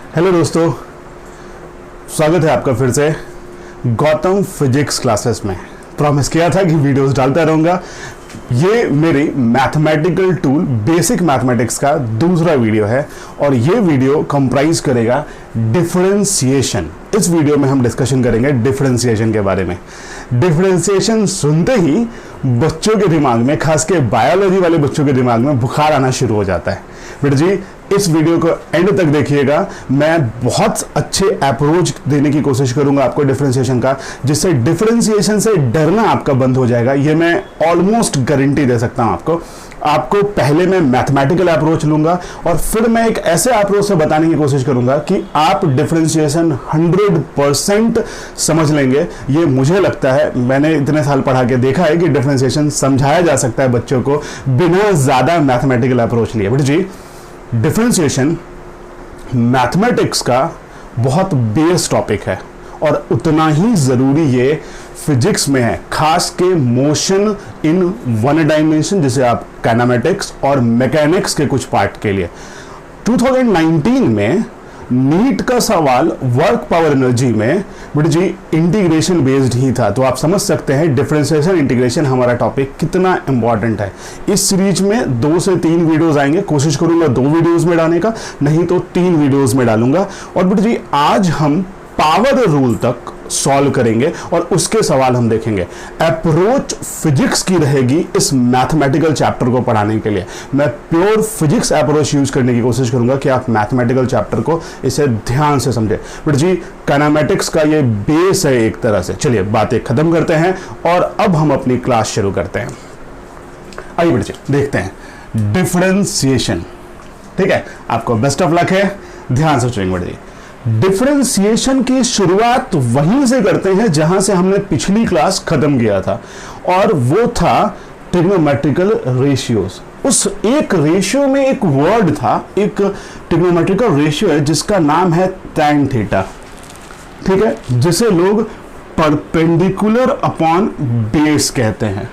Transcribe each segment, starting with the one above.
Hello दोस्तों, स्वागत है आपका फिर से गौतम फिजिक्स क्लासेस में। प्रॉमिस किया था कि वीडियोस डालता रहूँगा। ये मेरी मैथमेटिकल टूल बेसिक मैथमेटिक्स का दूसरा वीडियो है और ये वीडियो कंप्राइज करेगा डिफरेंशिएशन। इस वीडियो में हम डिस्कशन करेंगे डिफरेंशिएशन के बारे में। डिफरेंशिएशन सुनते ही बच्चों के दिमाग में, खास के बायोलॉजी वाले बच्चों के दिमाग में बुखार आना शुरू हो जाता है। बेटा जी, इस वीडियो को एंड तक देखिएगा। मैं बहुत अच्छे अप्रोच देने की कोशिश करूंगा आपको डिफरेंशिएशन का, जिससे डिफरेंशिएशन से डरना आपका बंद हो जाएगा। ये मैं ऑलमोस्ट गारंटी दे सकता हूं आपको पहले मैं मैथमेटिकल अप्रोच लूंगा और फिर मैं एक ऐसे अप्रोच से बताने की कोशिश करूंगा कि आप डिफरेंशिएशन 100% समझ लेंगे। ये मुझे लगता है, मैंने इतने साल पढ़ा के देखा है कि डिफरेंशिएशन समझाया जा सकता है बच्चों को बिना ज्यादा मैथमेटिकल अप्रोच लिए। बेटा जी, डिफरेंशिएशन मैथमेटिक्स का बहुत बेस टॉपिक है और उतना ही ज़रूरी ये फिजिक्स में है, खास के मोशन इन वन डायमेंशन, जिसे आप काइनेमेटिक्स और मैकेनिक्स के कुछ पार्ट के लिए। 2019 में नीट का सवाल वर्क पावर एनर्जी में बेटा जी इंटीग्रेशन बेस्ड ही था, तो आप समझ सकते हैं डिफरेंशिएशन इंटीग्रेशन हमारा टॉपिक कितना इंपॉर्टेंट है। इस सीरीज में 2 से 3 वीडियोस आएंगे, कोशिश करूंगा 2 वीडियोस में डालने का, नहीं तो 3 वीडियोस में डालूंगा। और बेटा जी आज हम पावर रूल तक सॉल्व करेंगे और उसके सवाल हम देखेंगे। अप्रोच फिजिक्स की रहेगी इस मैथमेटिकल चैप्टर को पढ़ाने के लिए। मैं प्योर फिजिक्स अप्रोच यूज करने की कोशिश करूंगा कि आप मैथमेटिकल चैप्टर को इसे ध्यान से समझे। बेटा जी, काइनेमेटिक्स का ये बेस है एक तरह से। चलिए बातें खत्म करते हैं और अब हम अपनी क्लास शुरू करते हैं। आइए बेटा जी देखते हैं डिफरेंशिएशन। ठीक है, आपको बेस्ट ऑफ लक है, ध्यान से सुनेंगे बेटा जी। डिफरेंशिएशन की शुरुआत वहीं से करते हैं जहां से हमने पिछली क्लास खत्म किया था, और वो था ट्रिग्नोमेट्रिकल रेशियोज। उस एक रेशियो में एक वर्ड था, एक ट्रिग्नोमेट्रिकल रेशियो है जिसका नाम है टैन थीटा। ठीक है, जिसे लोग परपेंडिकुलर अपॉन बेस कहते हैं,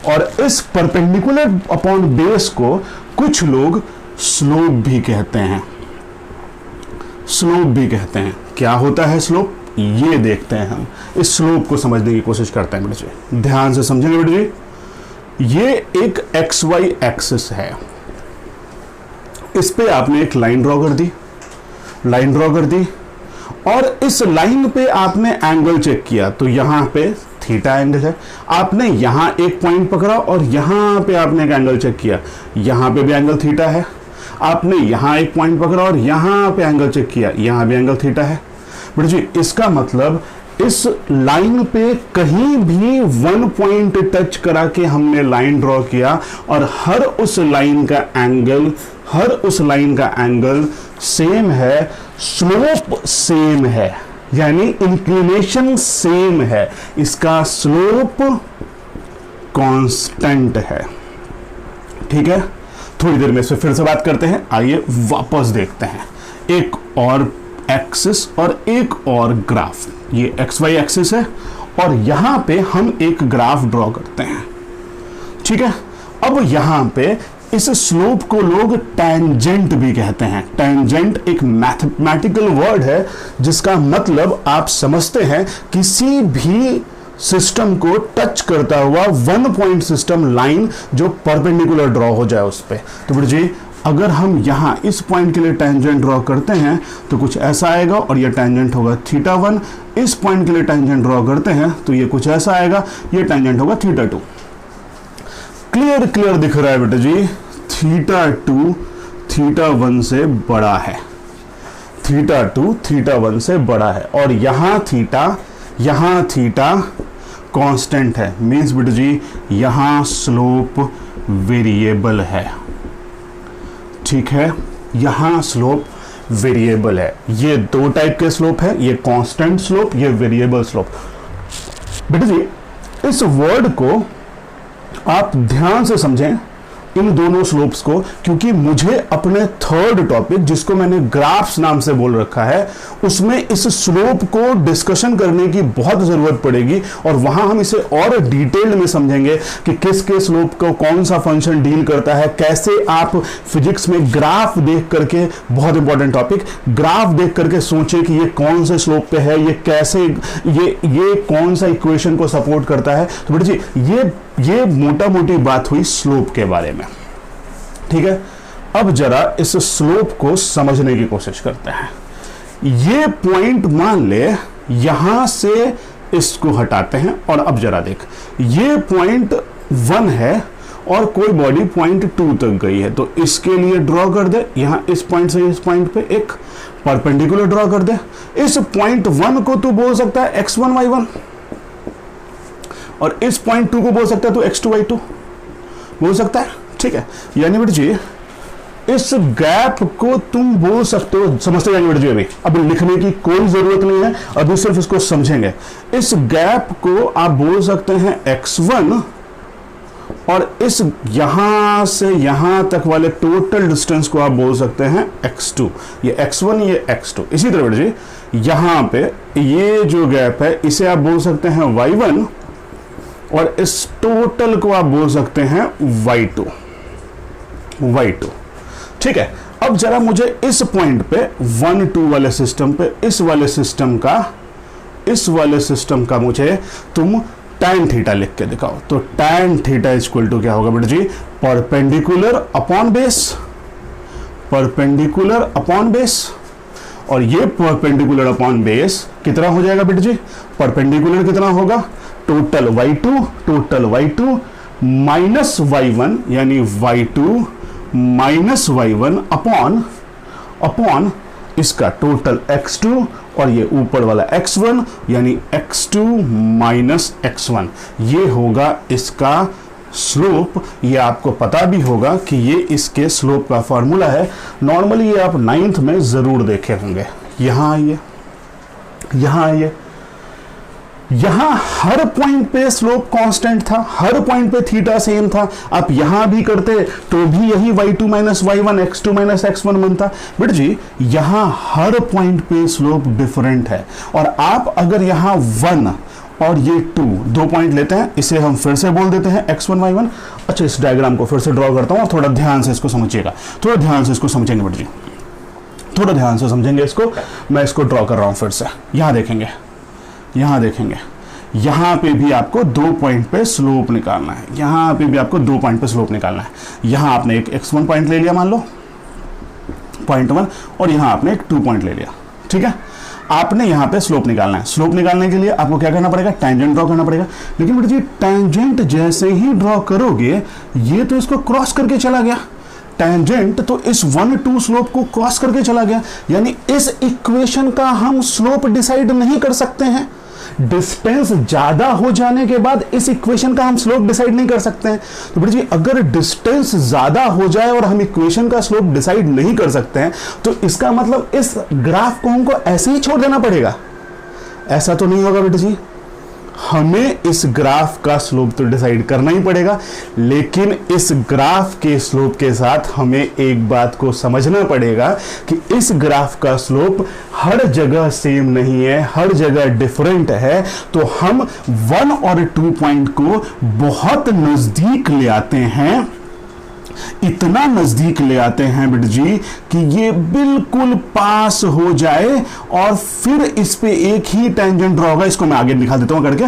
और इस परपेंडिकुलर अपॉन बेस को कुछ लोग स्लोप भी कहते हैं। स्लोप भी कहते हैं। क्या होता है स्लोप, ये देखते हैं हम। इस स्लोप को समझने की कोशिश करते हैं बेटा जी, ध्यान से समझेंगे बेटा जी। ये एक एक्स वाई एक्सिस है, इस पे आपने एक लाइन ड्रॉ कर दी और इस लाइन पे आपने एंगल चेक किया, तो यहां पे थीटा एंगल है। आपने यहां एक पॉइंट पकड़ा और यहां पे आपने एक एंगल चेक किया, यहां पे भी एंगल थीटा है। आपने यहां एक पॉइंट पकड़ा और यहां पे एंगल चेक किया, यहां भी एंगल थीटा है। बेटा जी, इसका मतलब इस लाइन पे कहीं भी 1 पॉइंट टच करा के हमने लाइन ड्रॉ किया और हर उस लाइन का एंगल सेम है, स्लोप सेम है, यानी इंक्लिनेशन सेम है। इसका स्लोप कांस्टेंट है। ठीक है, थोड़ी देर में इस पर फिर से बात करते हैं। आइए वापस देखते हैं एक और एक्सिस और एक और ग्राफ। ये एक्स वाई एक्सिस है और यहां पे हम एक ग्राफ ड्रॉ करते हैं। ठीक है, अब यहां पे इस स्लोप को लोग टेंजेंट भी कहते हैं। टेंजेंट एक मैथमेटिकल वर्ड है जिसका मतलब आप समझते हैं किसी भी सिस्टम को टच करता हुआ 1 पॉइंट सिस्टम लाइन जो परपेंडिकुलर ड्रॉ हो जाए उस पे। तो बेटा जी, अगर हम यहां इस पॉइंट के लिए टेंजेंट ड्रॉ करते हैं तो कुछ ऐसा आएगा और ये टेंजेंट होगा θ1। इस पॉइंट के लिए टेंजेंट ड्रॉ करते हैं तो ये कुछ ऐसा आएगा, ये टेंजेंट होगा θ2। क्लियर दिख रहा है बेटा जी, θ2 θ1 से बड़ा है, θ2 θ1 से बड़ा है, और यहां थीटा कांस्टेंट है। मींस बेटा जी यहां स्लोप वेरिएबल है। ठीक है, यहां स्लोप वेरिएबल है। ये 2 टाइप के स्लोप है, ये कांस्टेंट स्लोप, ये वेरिएबल स्लोप। बेटा जी, इस वर्ड को आप ध्यान से समझें इन दोनों स्लोप्स को, क्योंकि मुझे अपने थर्ड टॉपिक जिसको मैंने ग्राफ्स नाम से बोल रखा है उसमें इस स्लोप को डिस्कशन करने की बहुत जरूरत पड़ेगी, और वहां हम इसे और डिटेल में समझेंगे कि किसके स्लोप को कौन सा फंक्शन डील करता है, कैसे आप फिजिक्स में ग्राफ देख करके, बहुत इंपॉर्टेंट टॉपिक, ग्राफ देख करके सोचे कि ये कौन से स्लोप पे है, ये कैसे, ये कौन सा इक्वेशन को सपोर्ट करता है। तो बेटा जी ये मोटा मोटी बात हुई स्लोप के बारे में, ठीक है। अब जरा इस स्लोप को समझने की कोशिश करते हैं। ये पॉइंट मान ले, यहां से इसको हटाते हैं, और अब जरा देख, ये पॉइंट 1 है और कोई बॉडी पॉइंट 2 तक गई है, तो इसके लिए ड्रॉ कर दे, यहां इस पॉइंट से इस पॉइंट पे एक परपेंडिकुलर ड्रॉ कर दे। इस पॉइंट 1 को तू बोल सकता है x1 y1, और इस पॉइंट 2 को बोल सकता है तो x2 y2 बोल सकता है, ठीक है। यानी बेटा जी इस गैप को तुम बोल सकते हो, समझते जाएंगे बेटा जी, अभी अब लिखने की कोई जरूरत नहीं है, अभी सिर्फ इसको समझेंगे। इस गैप को आप बोल सकते हैं x1, और इस यहां से यहां तक वाले टोटल डिस्टेंस को आप बोल सकते हैं x2। ये x1, ये x2। इसी तरह बेटा जी यहां पे ये जो गैप है इसे आप बोल सकते हैं y1, और इस टोटल को आप बोल सकते हैं y2, ठीक है। अब जरा मुझे इस पॉइंट पे 1 2 वाले सिस्टम पे इस वाले सिस्टम का मुझे तुम tan थीटा लिख के दिखाओ। तो tan थीटा इक्वल टू क्या होगा बेटा जी, परपेंडिकुलर अपॉन बेस, और ये परपेंडिकुलर अपॉन बेस कितना हो जाएगा बेटा जी, परपेंडिकुलर कितना होगा, टोटल y2 माइनस y1, यानी y2 माइनस y1 अपॉन इसका टोटल x2, और ये ऊपर वाला x1, यानी x2 माइनस x1। ये होगा इसका स्लोप। ये आपको पता भी होगा कि ये इसके स्लोप का फॉर्मूला है। नॉर्मली ये आप 9th में जरूर देखे होंगे। यहां आइए, यहां हर पॉइंट पे स्लोप कांस्टेंट था, हर पॉइंट पे थीटा सेम था। आप यहां भी करते तो भी यही y2 minus y1 x2 minus x1 बनता। बेटा जी यहां हर पॉइंट पे स्लोप डिफरेंट है, और आप अगर यहां 1 और ये 2 दो पॉइंट लेते हैं, इसे हम फिर से बोल देते हैं x1 y1। अच्छा, इस डायग्राम को फिर से ड्रॉ करता हूं और थोड़ा ध्यान से इसको समझिएगा, थोड़ा ध्यान से इसको समझेंगे बेटा जी, थोड़ा ध्यान से समझेंगे इसको। मैं इसको ड्रॉ कर रहा हूं फिर से। यहां देखेंगे, यहां पे भी आपको 2 पॉइंट पे स्लोप निकालना है, यहां पे भी आपको 2 पॉइंट पे स्लोप निकालना है। यहां आपने एक x1 पॉइंट ले लिया मान लो, पॉइंट 1, और यहां आपने एक 2 पॉइंट ले लिया, ठीक है। आपने यहां पे स्लोप निकालना है। स्लोप निकालने के लिए आपको क्या करना पड़ेगा, टेंजेंट ड्रॉ करना पड़ेगा। लेकिन बेटा जी टेंजेंट जैसे ही ड्रॉ करोगे, ये तो इसको क्रॉस करके चला गया, टेंजेंट तो इस 1 2 स्लोप को क्रॉस करके चला गया, यानी इस इक्वेशन का हम स्लोप डिसाइड नहीं कर सकते हैं। डिस्टेंस ज्यादा हो जाने के बाद इस इक्वेशन का हम स्लोप डिसाइड नहीं कर सकते हैं। तो बेटा जी अगर डिस्टेंस ज्यादा हो जाए और हम इक्वेशन का स्लोप डिसाइड नहीं कर सकते हैं, तो इसका मतलब इस ग्राफ को हमको ऐसे ही छोड़ देना पड़ेगा। ऐसा तो नहीं होगा बेटा जी, हमें इस ग्राफ का स्लोप तो डिसाइड करना ही पड़ेगा। लेकिन इस ग्राफ के स्लोप के साथ हमें एक बात को समझना पड़ेगा कि इस ग्राफ का स्लोप हर जगह सेम नहीं है, हर जगह डिफरेंट है। तो हम 1 और 2 पॉइंट को बहुत नजदीक ले आते हैं, इतना नजदीक ले आते हैं बेटा जी कि ये बिल्कुल पास हो जाए, और फिर इस पे एक ही टेंजेंट ड्रॉ होगा। इसको मैं आगे दिखा देता हूं करके।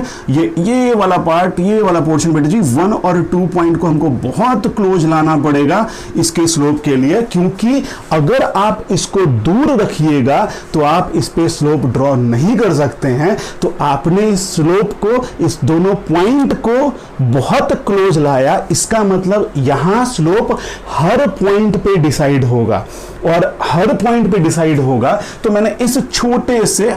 ये वाला पार्ट, ये वाला पोर्शन बेटा जी 1 और 2 पॉइंट को हमको बहुत क्लोज लाना पड़ेगा इसके स्लोप के लिए, क्योंकि अगर आप इसको दूर रखिएगा तो आप इस पे स्लोप ड्रॉ नहीं कर सकते हैं। तो आपने इस स्लोप को, इस दोनों पॉइंट को बहुत क्लोज लाया, इसका मतलब यहां स्लोप हर पॉइंट पे डिसाइड होगा, और हर पॉइंट पे डिसाइड होगा। तो मैंने इस छोटे से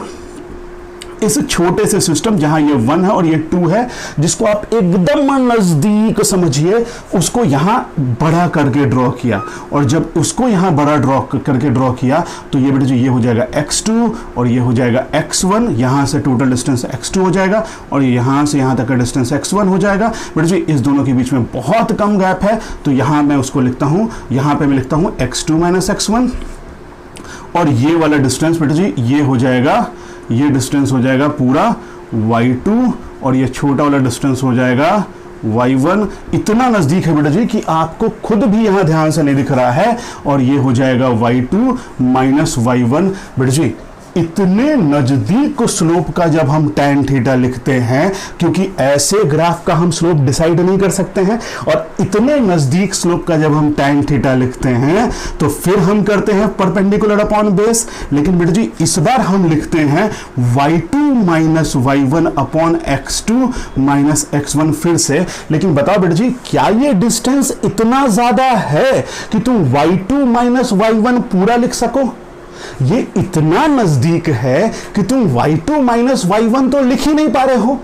इस छोटे से सिस्टम जहां ये 1 है और ये 2 है, जिसको आप एकदम नजदीक समझिए, उसको यहां बड़ा करके ड्रॉ किया, और जब उसको यहां बड़ा करके ड्रॉ किया तो ये बेटा जी ये हो जाएगा x2 और ये हो जाएगा x1, यहां से टोटल डिस्टेंस x2 हो जाएगा और यहां से यहां तक का डिस्टेंस x1 हो जाएगा। बेटा जी इस दोनों के बीच में बहुत कम गैप है, तो यहां मैं उसको लिखता हूं, यहां पे मैं लिखता हूं x2 माइनस x1, और ये वाला डिस्टेंस बेटा जी ये हो जाएगा, ये डिस्टेंस हो जाएगा पूरा y2 और ये छोटा वाला डिस्टेंस हो जाएगा y1। इतना नजदीक है बेटा जी कि आपको खुद भी यहां ध्यान से नहीं दिख रहा है, और ये हो जाएगा y2 माइनस y1। बेटा जी इतने नजदीक स्लोप का जब हम tan थीटा लिखते हैं, क्योंकि ऐसे ग्राफ का हम स्लोप डिसाइड नहीं कर सकते हैं, और इतने नजदीक स्लोप का जब हम tan थीटा लिखते हैं तो फिर हम करते हैं परपेंडिकुलर अपॉन बेस। लेकिन बेटा जी इस बार हम लिखते हैं y2 minus y1 upon x2 minus x1 फिर से। लेकिन बताओ बेटा जी क्या ये डिस्टेंस इतना ज्यादा है कि तुम y2 माइनस y1 पूरा लिख सको? ये इतना नजदीक है कि तुम y2 माइनस y1 तो लिख ही नहीं पा रहे हो,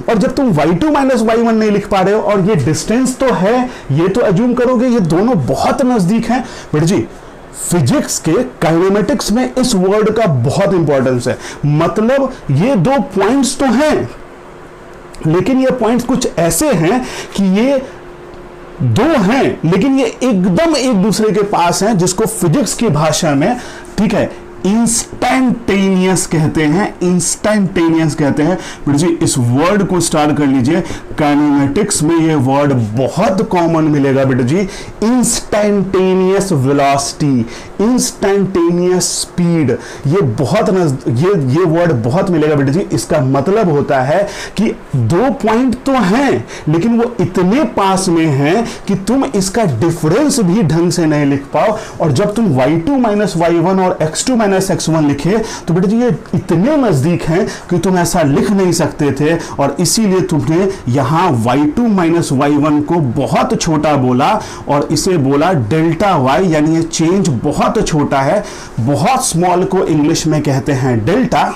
और जब तुम y2 माइनस y1 नहीं लिख पा रहे हो और ये डिस्टेंस तो है, ये तो अज्यूम करोगे ये दोनों बहुत नजदीक हैं। बेटा जी फिजिक्स के काइनेमेटिक्स में इस वर्ड का बहुत इंपॉर्टेंस है, मतलब ये दो पॉइंट्स तो हैं, लेकिन ये पॉइंट्स कुछ ऐसे हैं कि ये दो हैं लेकिन ये एकदम एक दूसरे के पास हैं, जिसको फिजिक्स की भाषा में, ठीक है, इंस्टैंटेनियस कहते हैं, इंस्टैंटेनियस कहते हैं। बेटा जी इस वर्ड को स्टार्ट कर लीजिए, काइनेमेटिक्स में ये वर्ड बहुत कॉमन मिलेगा बेटा जी, इंस्टैंटेनियस वेलोसिटी, इंस्टैंटेनियस स्पीड, ये बहुत ये वर्ड बहुत मिलेगा बेटा जी। इसका मतलब होता है कि दो पॉइंट तो हैं लेकिन वो इतने पास में हैं कि तुम इसका डिफरेंस भी ढंग से नहीं लिख पाओ, और जब तुम y2 माइनस y1 और x2 माइनस x1 लिखे तो बेटा जी ये इतने नजदीक हैं कि तुम ऐसा लिख नहीं सकते थे, और इसीलिए तुमने यहां y2 माइनस y1 को बहुत छोटा बोला और इसे बोला डेल्टा y, यानी ये चेंज बहुत छोटा है। बहुत स्मॉल को इंग्लिश में कहते हैं डेल्टा,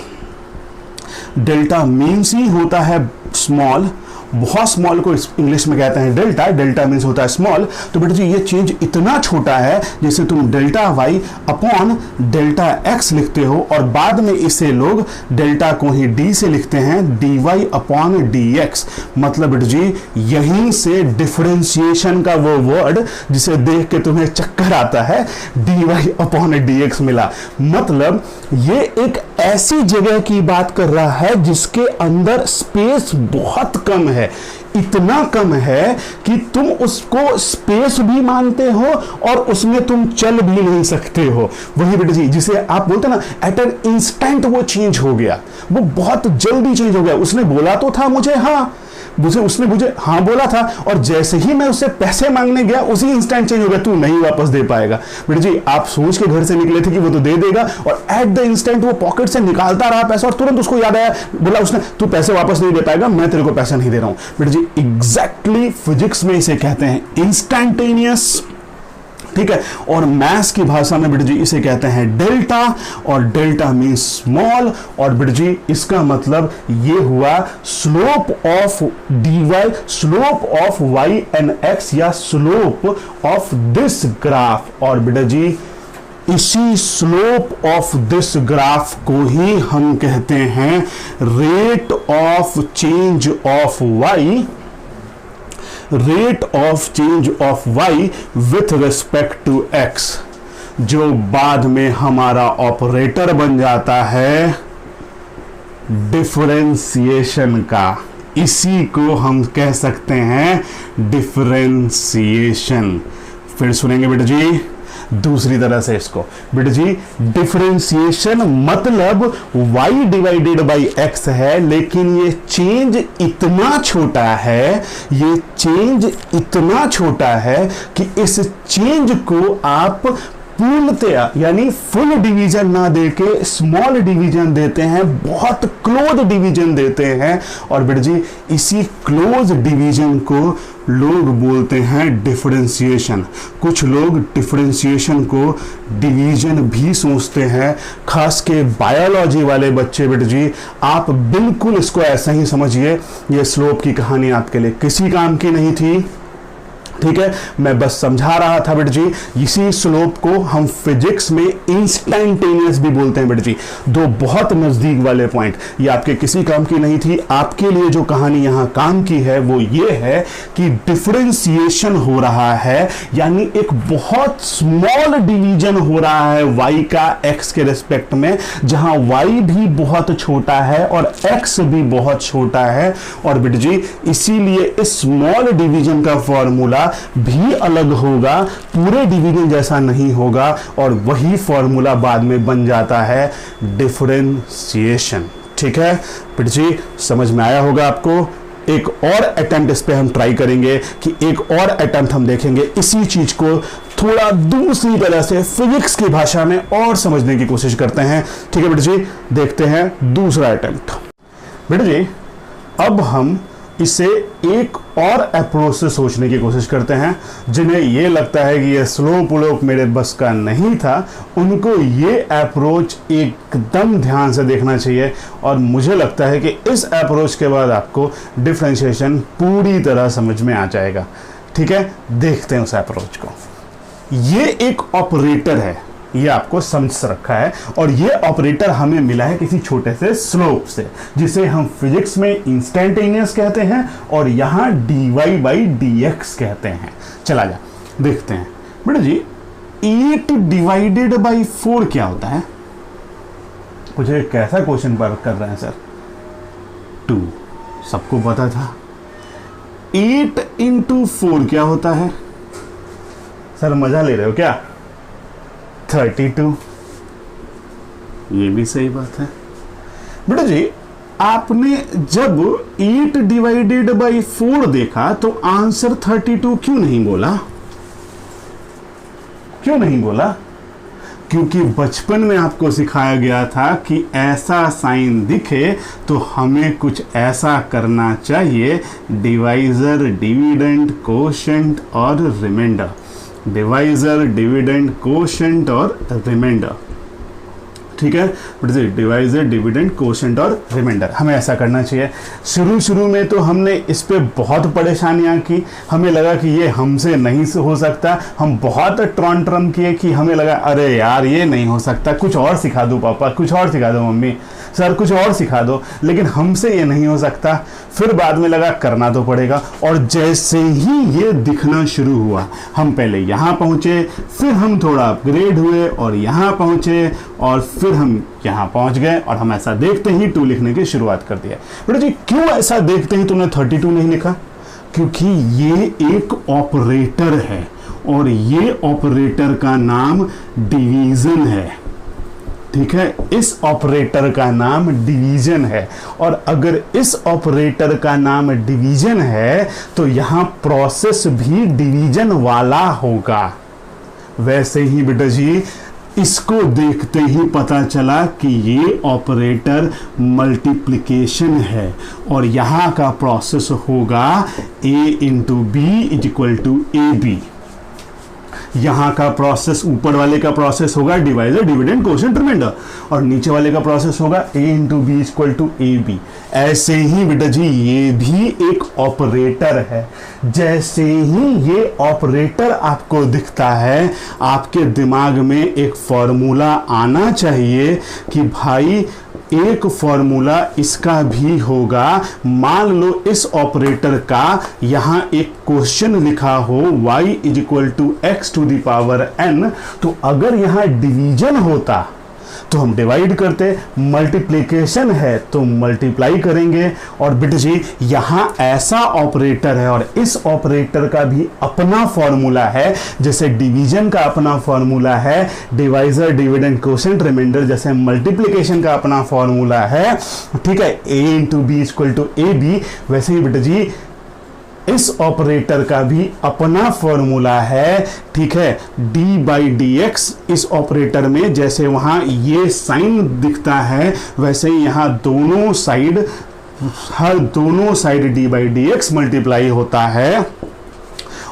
डेल्टा मीन्स ही होता है स्मॉल, बहुत स्मॉल को इंग्लिश में कहते हैं डेल्टा, डेल्टा मीन्स होता है स्मॉल। तो बेटा जी ये चेंज इतना छोटा है जैसे तुम delta Y upon delta X लिखते हो, और बाद में इसे लोग डेल्टा को ही डी से लिखते हैं, D Y upon D X. मतलब बेटा जी यहीं से डिफरेंशिएशन का वो वर्ड जिसे देख के तुम्हें चक्कर आता है, D Y upon D X मिला। मतलब ये एक ऐसी जगह की बात कर रहा है जिसके अंदर स्पेस बहुत कम है, इतना कम है कि तुम उसको स्पेस भी मानते हो और उसमें तुम चल भी नहीं सकते हो। वही बेटा जी जिसे आप बोलते ना एट एन इंस्टेंट वो चेंज हो गया, वो बहुत जल्दी चेंज हो गया। उसने बोला तो था मुझे हाँ, उसने मुझे हाँ बोला था, और जैसे ही मैं उससे पैसे मांगने गया उसी इंस्टेंट चेंज हो गया, तू नहीं वापस दे पाएगा। बेटा जी आप सोच के घर से निकले थे कि वो तो दे देगा, और एट द इंस्टेंट वो पॉकेट से निकालता रहा पैसा, और तुरंत उसको याद आया, बोला उसने तू पैसे वापस नहीं दे पाएगा, मैं तेरे को पैसा नहीं दे रहा हूं। बेटा जी एग्जैक्टली फिजिक्स में इसे कहते हैं इंस्टैंटेनियस, ठीक है। और मैथ्स की भाषा में बेटा जी इसे कहते हैं डेल्टा, और डेल्टा मीन्स स्मॉल, और बेटा जी इसका मतलब ये हुआ slope of D Y, slope of Y and X, या स्लोप ऑफ दिस ग्राफ। और बेटा जी इसी स्लोप ऑफ दिस ग्राफ को ही हम कहते हैं rate of change of Y, rate of change of y with respect to x, जो बाद में हमारा ऑपरेटर बन जाता है डिफरेंशिएशन का। इसी को हम कह सकते हैं डिफरेंशिएशन। फिर सुनेंगे बेटा जी दूसरी तरह से इसको। बेटा जी डिफरेंशिएशन मतलब y डिवाइडेड बाई x है, लेकिन ये चेंज इतना छोटा है, ये चेंज इतना छोटा है कि इस चेंज को आप पूर्णतया यानी फुल डिवीजन ना देके स्मॉल डिवीजन देते हैं, बहुत क्लोज डिवीजन देते हैं। और बेटा जी इसी क्लोज डिवीजन को लोग बोलते हैं डिफरेंशिएशन। कुछ लोग डिफरेंशिएशन को डिवीजन भी सोचते हैं, खास के बायोलॉजी वाले बच्चे। बेटा जी आप बिल्कुल इसको ऐसा ही समझिए, ये स्लोप की कहानी आपके लिए किसी काम की नहीं थी, ठीक है। मैं बस समझा रहा था बेटा जी। इसी स्लोप को हम फिजिक्स में इंस्टेंटेनियस भी बोलते हैं बेटा जी। दो बहुत नजदीक वाले पॉइंट, ये आपके किसी काम की नहीं थी। आपके लिए जो कहानी यहां काम की है वो ये है कि डिफरेंशिएशन हो रहा है, यानी एक बहुत स्मॉल डिवीजन हो रहा है y का x के रिस्पेक्ट में, जहां y भी बहुत छोटा है और x भी बहुत छोटा है। और बेटा जी इसीलिए इस स्मॉल डिवीजन का फॉर्मूला भी अलग होगा, पूरे डिवीजन जैसा नहीं होगा, और वही फॉर्मूला बाद में बन जाता है डिफरेंशिएशन। ठीक है बेटा जी, समझ में आया होगा आपको। एक और अटेम्प्ट इस पे हम ट्राई करेंगे कि एक और अटेम्प्ट हम देखेंगे इसी चीज को थोड़ा दूसरी तरह से फिजिक्स की भाषा में और समझने की कोशिश करते हैं। ठीक है बेटा जी, देखते हैं दूसरा अटेम्प्ट। बेटा जी अब हम इसे एक और अप्रोच से सोचने की कोशिश करते हैं। जिन्हें ये लगता है कि ये स्लोप व्लोप मेरे बस का नहीं था, उनको ये अप्रोच एकदम ध्यान से देखना चाहिए। और मुझे लगता है कि इस अप्रोच के बाद आपको डिफरेंशिएशन पूरी तरह समझ में आ जाएगा। ठीक है, देखते हैं उस अप्रोच को। ये एक ऑपरेटर है, ये आपको समझ रखा है, और ये ऑपरेटर हमें मिला है किसी छोटे से स्लोप से, जिसे हम फिजिक्स में इंस्टेंटेनियस कहते हैं और यहां dy/dx कहते हैं। चला जा देखते हैं बेटा जी 8 डिवाइडेड बाई 4 क्या होता है। मुझे कैसा क्वेश्चन पर कर रहे हैं सर? 2 सबको पता था। 8 इंटू 4 क्या होता है? सर मजा ले रहे हो क्या? 32। ये भी सही बात है बेटा जी। आपने जब 8 डिवाइडेड बाई 4 देखा तो आंसर 32 क्यों नहीं बोला? क्यों नहीं बोला? क्योंकि बचपन में आपको सिखाया गया था कि ऐसा साइन दिखे तो हमें कुछ ऐसा करना चाहिए, डिवाइजर, डिविडेंड, कोशेंट और रिमाइंडर। डिवाइजर, डिविडेंड, कोशेंट और रिमाइंडर। ठीक है, डिवाइजर, डिविडेंड, कोशेंट और रिमाइंडर, हमें ऐसा करना चाहिए। शुरू में तो हमने इस पे बहुत परेशानियां की, हमें लगा कि ये हमसे नहीं हो सकता। हम बहुत ट्रॉन किए कि हमें लगा अरे यार ये नहीं हो सकता, कुछ और सिखा दो पापा, कुछ और सिखा दो मम्मी, सर कुछ और सिखा दो, लेकिन हमसे ये नहीं हो सकता। फिर बाद में लगा करना तो पड़ेगा, और जैसे ही ये दिखना शुरू हुआ, हम पहले यहाँ पहुँचे, फिर हम थोड़ा अपग्रेड हुए और यहाँ पहुँचे, और फिर हम यहाँ पहुँच गए, और हम ऐसा देखते ही 2 लिखने की शुरुआत कर दिया। बेटा जी क्यों ऐसा देखते ही तुमने 32 नहीं लिखा? क्योंकि ये एक ऑपरेटर है, और ये ऑपरेटर का नाम डिवीजन है। ठीक है, इस ऑपरेटर का नाम डिवीजन है, और अगर इस ऑपरेटर का नाम डिवीजन है तो यहां प्रोसेस भी डिवीजन वाला होगा। वैसे ही बेटा जी इसको देखते ही पता चला कि ये ऑपरेटर मल्टीप्लिकेशन है, और यहां का प्रोसेस होगा a into B is equal to A B. यहां का प्रोसेस, ऊपर वाले का प्रोसेस होगा डिवाइजर, डिविडेंड, कोशेंट, रिमाइंडर, और नीचे वाले का प्रोसेस होगा a into B equal to A B. ऐसे ही बेटा जी ये भी एक ऑपरेटर है। जैसे ही ये ऑपरेटर आपको दिखता है, आपके दिमाग में एक फॉर्मूला आना चाहिए कि भाई एक फॉर्मूला इसका भी होगा। मान लो इस ऑपरेटर का यहां एक क्वेश्चन लिखा हो y is equal to X to the power n, तो अगर यहां डिवीजन होता तो हम डिवाइड करते, मल्टीप्लिकेशन है तो मल्टीप्लाई करेंगे। और बेटा जी यहां ऐसा ऑपरेटर है, और इस ऑपरेटर का भी अपना फॉर्मूला है, जैसे डिवीजन का अपना फॉर्मूला है, डिवाइजर, डिविडेंड, कोशेंट, रिमाइंडर जैसे मल्टीप्लिकेशन का अपना फॉर्मूला है। ठीक है, a into B equal to A B. वैसे ही बेटा जी इस ऑपरेटर का भी अपना फॉर्मूला है, ठीक है। डी बाई डी एक्स, इस ऑपरेटर में जैसे वहां ये साइन दिखता है वैसे ही यहां दोनों साइड, हर दोनों side D by D x multiply होता है,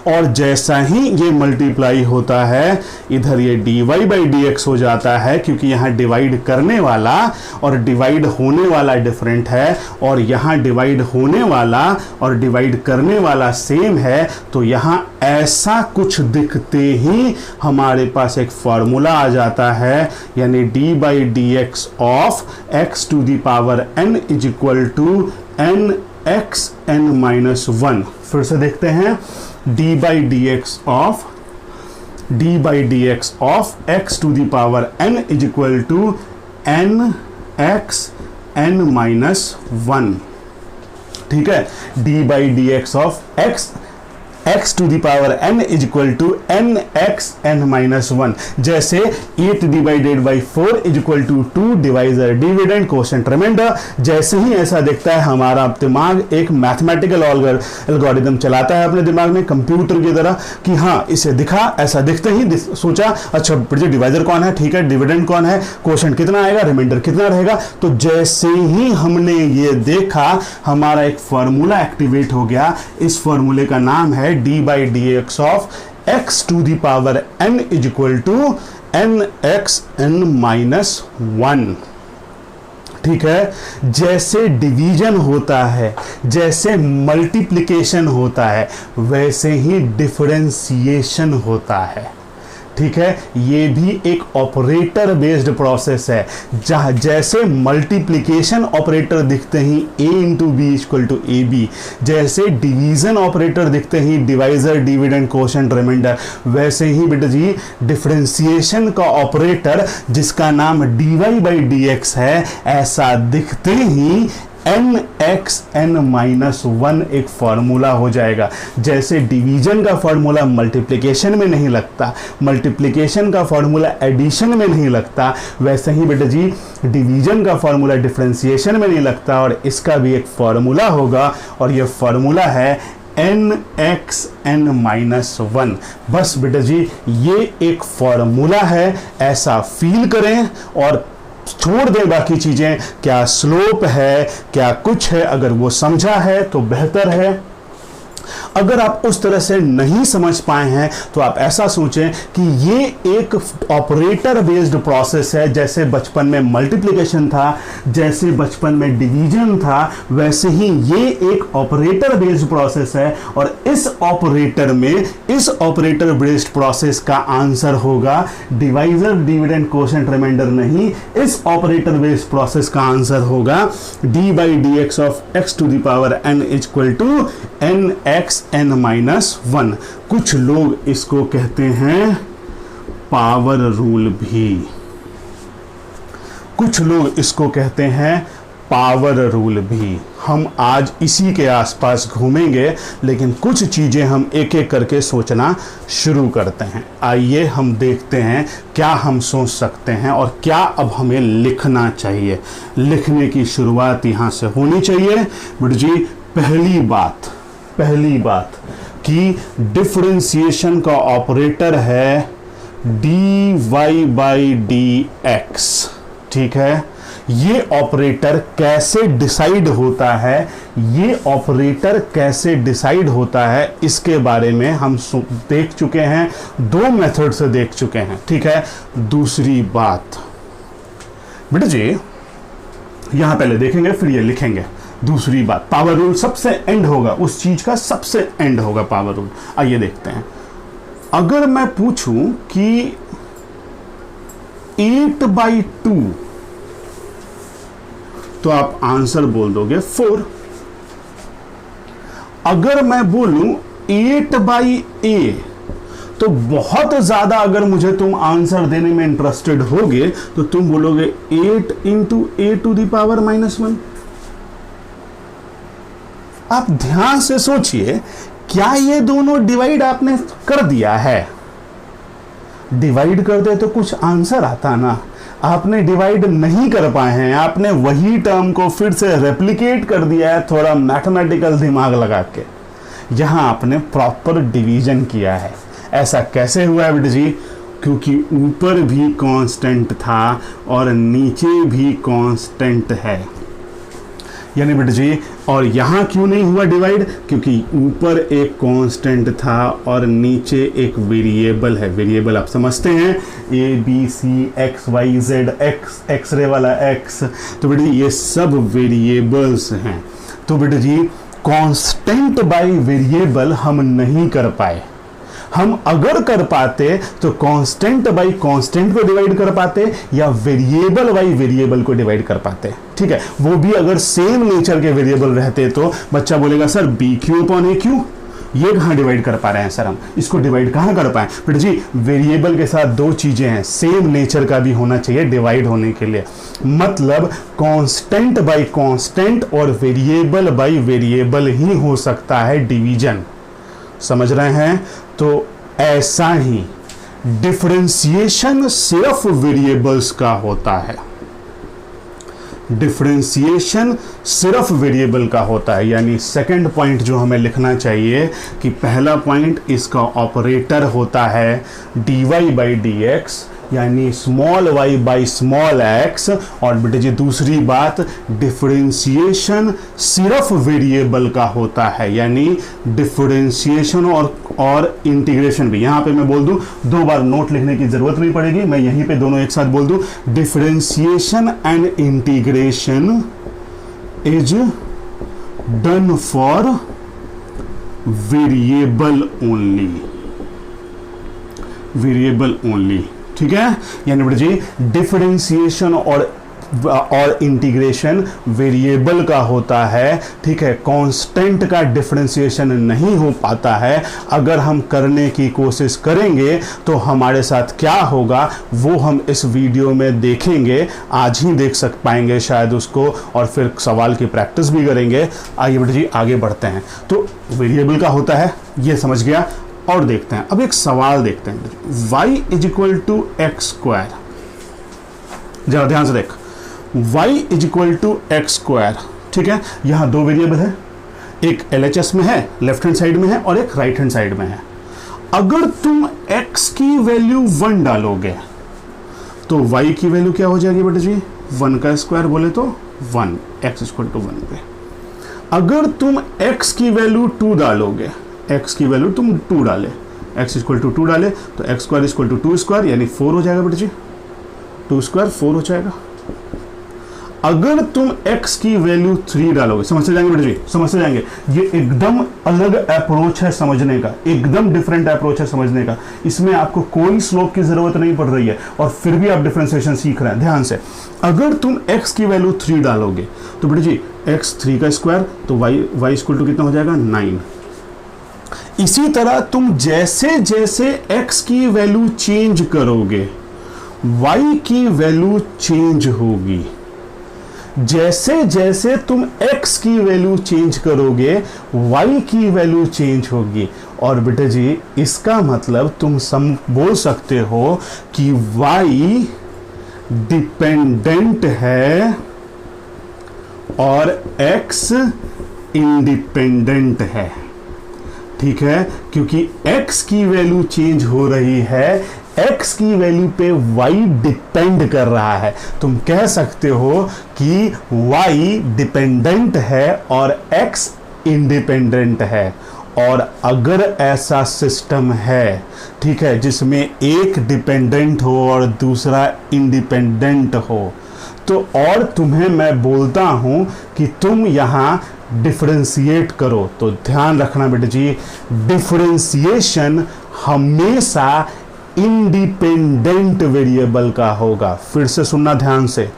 और जैसा ही ये मल्टीप्लाई होता है इधर ये dy बाई डी एक्स हो जाता है, क्योंकि यहाँ डिवाइड करने वाला और डिवाइड होने वाला डिफरेंट है, और यहाँ डिवाइड होने वाला और डिवाइड करने वाला सेम है। तो यहाँ ऐसा कुछ दिखते ही हमारे पास एक फॉर्मूला आ जाता है, यानी D by D X of X to the power n is equal to N X N minus one. फिर से देखते हैं, d by dx of x to the power n is equal to n x n minus 1, ठीक है। d by dx of x to the power n is equal to n x n minus 1, जैसे 8 divided by 4 is equal to 2 divisor dividend quotient remainder. जैसे ही ऐसा दिखता है हमारा दिमाग एक मैथमेटिकल एल्गोरिदम चलाता है अपने दिमाग में कंप्यूटर की तरह, कि हाँ इसे दिखा, ऐसा दिखते ही सोचा अच्छा डिवाइजर कौन है, ठीक है, डिविडेंड कौन है, कोशेंट कितना आएगा, रिमाइंडर कितना रहेगा। तो जैसे ही हमने ये देखा हमारा एक फॉर्मूला एक्टिवेट हो गया। इस फॉर्मूले का नाम है D by D X of X to the power n is equal to N X N minus 1, ठीक है। जैसे डिवीजन होता है, जैसे मल्टीप्लिकेशन होता है, वैसे ही डिफरेंशिएशन होता है, ठीक है। ये भी एक ऑपरेटर बेस्ड प्रोसेस है, जहां जैसे मल्टीप्लिकेशन ऑपरेटर दिखते ही a into B equal to A B, जैसे डिवीजन ऑपरेटर दिखते ही डिवाइजर डिविडेंड कोशेंट रिमाइंडर, वैसे ही बेटा जी डिफरेंशिएशन का ऑपरेटर जिसका नाम dy बाई डी एक्स है, ऐसा दिखते ही एन एक्स एन माइनस 1 एक फॉर्मूला हो जाएगा। जैसे डिवीजन का फॉर्मूला मल्टीप्लिकेशन में नहीं लगता, मल्टीप्लिकेशन का फॉर्मूला एडिशन में नहीं लगता, वैसे ही बेटा जी डिवीजन का फॉर्मूला डिफरेंशिएशन में नहीं लगता, और इसका भी एक फॉर्मूला होगा, और ये फॉर्मूला है एन एक्स एन माइनस 1। बस बेटा जी ये एक फॉर्मूला है, ऐसा फील करें और छोड़ दें बाकी चीजें, क्या स्लोप है क्या कुछ है, अगर वो समझा है तो बेहतर है। अगर आप उस तरह से नहीं समझ पाए हैं तो आप ऐसा सोचें कि ये एक ऑपरेटर बेस्ड प्रोसेस है, जैसे बचपन में मल्टीप्लिकेशन था, जैसे बचपन में डिवीजन था, वैसे ही ये एक ऑपरेटर बेस्ड प्रोसेस है। और इस ऑपरेटर में, इस ऑपरेटर बेस्ड प्रोसेस का आंसर होगा डिवाइजर डिविडेंड कोशेंट रिमाइंडर नहीं, इस ऑपरेटर बेस्ड प्रोसेस का आंसर होगा D by D X of X to the power n is equal to N X N minus 1। कुछ लोग इसको कहते हैं पावर रूल भी, कुछ लोग इसको कहते हैं पावर रूल भी। हम आज इसी के आसपास घूमेंगे, लेकिन कुछ चीजें हम एक एक करके सोचना शुरू करते हैं। आइए हम देखते हैं क्या हम सोच सकते हैं और क्या अब हमें लिखना चाहिए। लिखने की शुरुआत यहां से होनी चाहिए। बेटा जी पहली बात कि डिफरेंशिएशन का ऑपरेटर है dy बाई डी एक्स, ठीक है। ये ऑपरेटर कैसे डिसाइड होता है, ये ऑपरेटर कैसे डिसाइड होता है, इसके बारे में हम देख चुके हैं, दो मेथड से देख चुके हैं, ठीक है। दूसरी बात बेटा जी यहां पहले देखेंगे फिर ये लिखेंगे। दूसरी बात, पावर रूल सबसे एंड होगा, उस चीज का सबसे एंड होगा पावर रूल। आइए देखते हैं। अगर मैं पूछूं कि 8/2 तो आप आंसर बोल दोगे 4। अगर मैं बोलूं 8/a तो बहुत ज्यादा, अगर मुझे तुम आंसर देने में इंटरेस्टेड होगे तो तुम बोलोगे 8 into a to the power -1। आप ध्यान से सोचिए, क्या ये दोनों डिवाइड आपने कर दिया है? डिवाइड कर दे तो कुछ आंसर आता ना। आपने डिवाइड नहीं कर पाए हैं, आपने वही टर्म को फिर से रेप्लिकेट कर दिया है थोड़ा मैथमेटिकल दिमाग लगा के। यहाँ आपने प्रॉपर डिवीजन किया है। ऐसा कैसे हुआ है बेटा जी? क्योंकि ऊपर भी कांस्टेंट था और नीचे भी कांस्टेंट है, यानी बेटा जी। और यहाँ क्यों नहीं हुआ डिवाइड? क्योंकि ऊपर एक कांस्टेंट था और नीचे एक वेरिएबल है। वेरिएबल आप समझते हैं, A B C X Y Z, X X ray वाला एक्स, तो बेटा ये सब वेरिएबल्स हैं। तो बेटा जी कांस्टेंट बाय वेरिएबल हम नहीं कर पाए। हम अगर कर पाते तो कांस्टेंट बाय कांस्टेंट को डिवाइड कर पाते या वेरिएबल बाय वेरिएबल को डिवाइड कर पाते, ठीक है। वो भी अगर सेम नेचर के वेरिएबल रहते तो बच्चा बोलेगा सर बी क्यू अपॉन ए क्यू, ये कहाँ डिवाइड कर पा रहे हैं सर, हम इसको डिवाइड कहाँ कर पाए? बेटा जी वेरिएबल के साथ दो चीजें हैं, सेम नेचर का भी होना चाहिए डिवाइड होने के लिए। मतलब कांस्टेंट बाय कांस्टेंट और वेरिएबल बाय वेरिएबल ही हो सकता है डिवीजन, समझ रहे हैं? तो ऐसा ही डिफरेंशिएशन सिर्फ वेरिएबल्स का होता है। डिफरेंशिएशन सिर्फ वेरिएबल का होता है। यानी सेकंड पॉइंट जो हमें लिखना चाहिए कि पहला पॉइंट इसका ऑपरेटर होता है dy बाई डी एक्स, यानी small y by small x। और बेटे जी दूसरी बात, डिफरेंशिएशन सिर्फ वेरिएबल का होता है, यानी डिफरेंशिएशन और इंटीग्रेशन भी। यहाँ पे मैं बोल दूं, दो बार नोट लिखने की जरूरत नहीं पड़ेगी, मैं यहीं पे दोनों एक साथ बोल दूं, differentiation and integration is done for variable only, variable only, ठीक है। यानी बेटा जी डिफरेंशिएशन और इंटीग्रेशन वेरिएबल का होता है, ठीक है। कांस्टेंट का डिफरेंशिएशन नहीं हो पाता है। अगर हम करने की कोशिश करेंगे तो हमारे साथ क्या होगा वो हम इस वीडियो में देखेंगे, आज ही देख पाएंगे शायद उसको, और फिर सवाल की प्रैक्टिस भी करेंगे। आइए बेटा जी आगे बढ़ते हैं। तो वेरिएबल का होता है, ये समझ गया। और देखते हैं, अब एक सवाल देखते हैं, y is equal to X square. जरा ध्यान से देख, y is equal to X square, ठीक है। यहां दो वेरिएबल है, एक LHS में है, लेफ्ट हैंड साइड में है, और एक राइट हैंड साइड में है। अगर तुम x की वैल्यू 1 डालोगे तो y की वैल्यू क्या हो जाएगी बेटा जी? 1 का स्क्वायर बोले तो 1, x इक्वल टू 1 पे। अगर तुम x की वैल्यू 2 डालोगे, x की वैल्यू तुम 2 डाले, x इक्वल टू 2 डाले तो x square equal to 2 square, यानी 4 हो जाएगा बेटा जी, 2 स्क्वायर 4 हो जाएगा। अगर तुम x की वैल्यू 3 डालोगे, समझते जाएंगे बेटा जी, समझते जाएंगे। ये एकदम अलग अप्रोच है समझने का, एकदम डिफरेंट अप्रोच है समझने का। इसमें आपको कोई स्लोप की जरूरत नहीं पड़ रही है और फिर भी आप डिफरेंशिएशन सीख रहे हैं। ध्यान से, अगर तुम x की वैल्यू 3 डालोगे तो बेटा जी x 3 का स्क्वायर तो y इक्वल टू कितना हो जाएगा? 9। इसी तरह तुम जैसे जैसे x की वैल्यू चेंज करोगे y की वैल्यू चेंज होगी। जैसे जैसे तुम x की वैल्यू चेंज करोगे y की वैल्यू चेंज होगी। और बेटा जी इसका मतलब तुम बोल सकते हो कि y डिपेंडेंट है और x इंडिपेंडेंट है, ठीक है। क्योंकि x की वैल्यू चेंज हो रही है, x की वैल्यू पे y डिपेंड कर रहा है। तुम कह सकते हो कि y डिपेंडेंट है और x इंडिपेंडेंट है। और अगर ऐसा सिस्टम है, ठीक है, जिसमें एक डिपेंडेंट हो और दूसरा इंडिपेंडेंट हो, तो और तुम्हें मैं बोलता हूं कि तुम यहां डिफरेंशिएट करो, तो ध्यान रखना बेटा जी, डिफरेंशिएशन हमेशा इंडिपेंडेंट वेरिएबल का होगा। फिर से सुनना ध्यान से,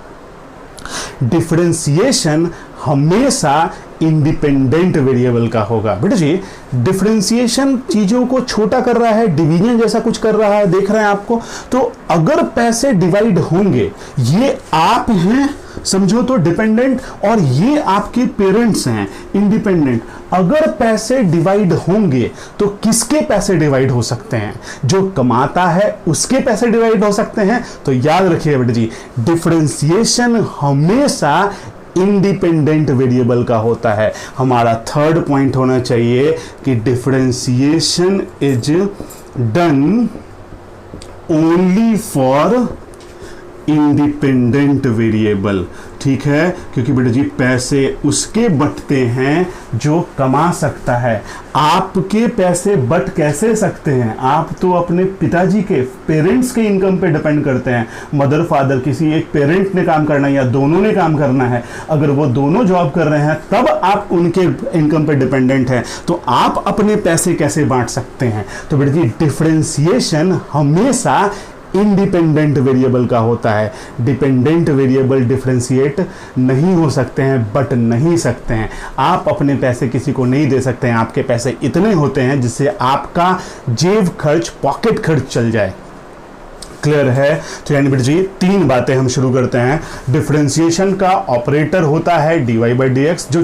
डिफरेंशिएशन हमेशा इंडिपेंडेंट वेरिएबल का होगा। बेटा जी डिफरेंशिएशन चीजों को छोटा कर रहा है, डिवीजन जैसा कुछ कर रहा है, देख रहे हैं आपको। तो अगर पैसे डिवाइड होंगे, ये आप हैं समझो तो डिपेंडेंट, और ये आपके पेरेंट्स हैं इंडिपेंडेंट। अगर पैसे डिवाइड होंगे तो किसके पैसे डिवाइड हो सकते हैं? जो कमाता है उसके पैसे डिवाइड हो सकते हैं। तो याद रखिए बेटा जी, डिफरेंशिएशन हमेशा इंडिपेंडेंट वेरिएबल का होता है। हमारा थर्ड पॉइंट होना चाहिए कि differentiation is done only for independent variable. ठीक है, क्योंकि बेटा जी पैसे उसके बटते हैं जो कमा सकता है। आपके पैसे बट कैसे सकते हैं? आप तो अपने पिताजी के, पेरेंट्स के इनकम पे डिपेंड करते हैं। मदर फादर, किसी एक पेरेंट ने काम करना है या दोनों ने काम करना है। अगर वो दोनों जॉब कर रहे हैं तब आप उनके इनकम पे डिपेंडेंट हैं, तो आप अपने पैसे कैसे बांट सकते हैं? तो बेटा जी डिफरेंशिएशन हमेशा इंडिपेंडेंट वेरिएबल का होता है। डिपेंडेंट वेरिएबल डिफरेंशिएट नहीं हो सकते हैं, बट नहीं सकते हैं। आप अपने पैसे किसी को नहीं दे सकते हैं। आपके पैसे इतने होते हैं जिससे आपका जेब खर्च, पॉकेट खर्च चल जाए। क्लियर है? तो यानी बेटा जी तीन बातें हम शुरू करते हैं। डिफरेंशिएशन का ऑपरेटर होता है dy बाई डी एक्स, जो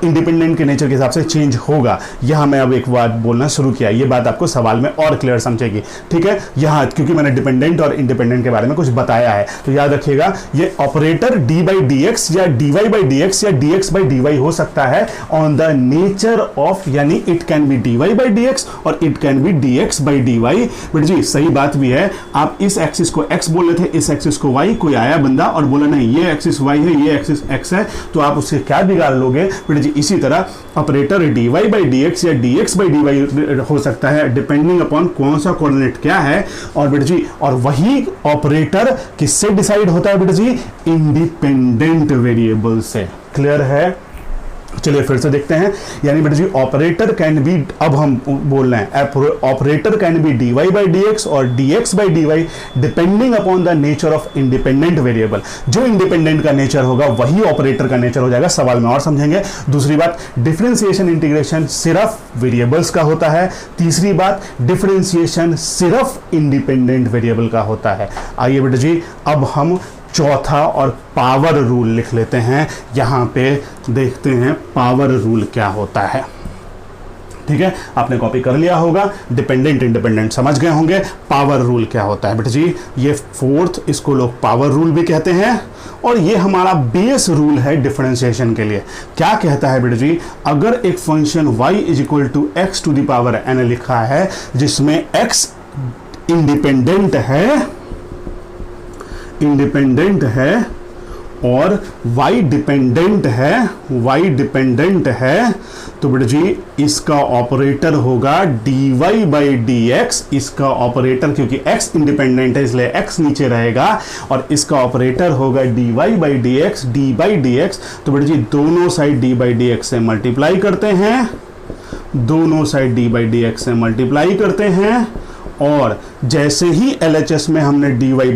इंडिपेंडेंट के नेचर के हिसाब से चेंज होगा। यहां मैं अब एक बात बोलना शुरू किया, ये बात आपको सवाल में और क्लियर समझेगी। ठीक है, यहां क्योंकि मैंने डिपेंडेंट और इंडिपेंडेंट के बारे में कुछ बताया है, तो याद रखिएगा ये operator D by D X या dy बाई डी एक्स या dx बाई dy हो सकता है ऑन द नेचर ऑफ, यानी it can be dy by D X और it can be dx by dy। बेटा जी सही बात भी है, आप इस एक्सिस को x बोल रहे थे, इस एक्सिस को y, कोई आया बंदा और बोला नहीं ये एक्सिस y है, ये एक्सिस x है, तो आप उससे क्या बिगाड़ लोगे? बेटा जी इसी तरह operator dy by D X या dx बाई dy हो सकता है, डिपेंडिंग अपॉन कौन सा कोऑर्डिनेट क्या है। और बेटा जी और वही ऑपरेटर किससे डिसाइड होता है? बेटा जी इंडिपेंडेंट वेरिएबल से। क्लियर है? चलिए फिर से देखते हैं। यानी बेटा जी ऑपरेटर कैन बी, अब हम बोल रहे हैं operator can be dy by D X और dx by dy depending upon the nature of independent variable. जो इंडिपेंडेंट का नेचर होगा वही ऑपरेटर का नेचर हो जाएगा। सवाल में और समझेंगे। दूसरी बात, डिफरेंशिएशन इंटीग्रेशन सिर्फ वेरिएबल्स का होता है। तीसरी बात, डिफरेंशिएशन सिर्फ इंडिपेंडेंट वेरिएबल का होता है। आइए बेटा जी अब हम चौथा और पावर रूल लिख लेते हैं। यहां पे देखते हैं पावर रूल क्या होता है। ठीक है, आपने कॉपी कर लिया होगा, डिपेंडेंट इंडिपेंडेंट समझ गए होंगे। पावर रूल क्या होता है? बेटा जी ये फोर्थ, इसको लोग पावर रूल भी कहते हैं और ये हमारा बेस रूल है डिफरेंशिएशन के लिए। क्या कहता है बेटा जी? अगर एक function y is equal to X to the power n लिखा है, जिसमें x इंडिपेंडेंट है और y डिपेंडेंट है, तो बेटा जी इसका ऑपरेटर होगा dy बाई डी एक्स। इसका ऑपरेटर, क्योंकि x इंडिपेंडेंट है इसलिए x नीचे रहेगा, और इसका ऑपरेटर होगा dy by D X, d by D x. तो बेटा जी दोनों side d by D x से मल्टीप्लाई करते हैं, दोनों side d by D x से मल्टीप्लाई करते हैं, और जैसे ही LHS में हमने dy बाई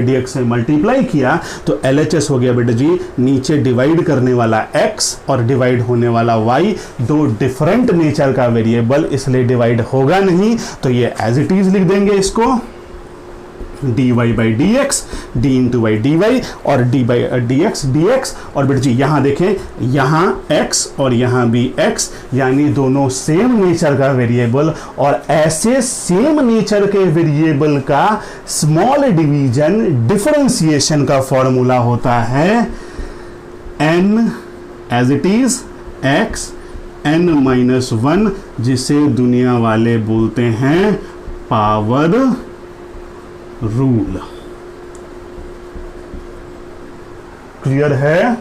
डी एक्स से मल्टीप्लाई किया तो LHS हो गया बेटा जी नीचे डिवाइड करने वाला x और डिवाइड होने वाला y। दो डिफरेंट नेचर का वेरिएबल इसलिए डिवाइड होगा नहीं, तो ये एज इट इज लिख देंगे इसको dy by D X, d into by D Y और d बाई डी एक्स। और बेटा जी यहाँ देखें, यहाँ x और यहाँ भी x, यानी दोनों सेम नेचर का वेरिएबल, और ऐसे सेम नेचर के वेरिएबल का स्मॉल डिवीजन डिफरेंशिएशन का फॉर्मूला होता है n as it is x n minus 1, जिसे दुनिया वाले बोलते हैं पावर रूल। क्लियर है?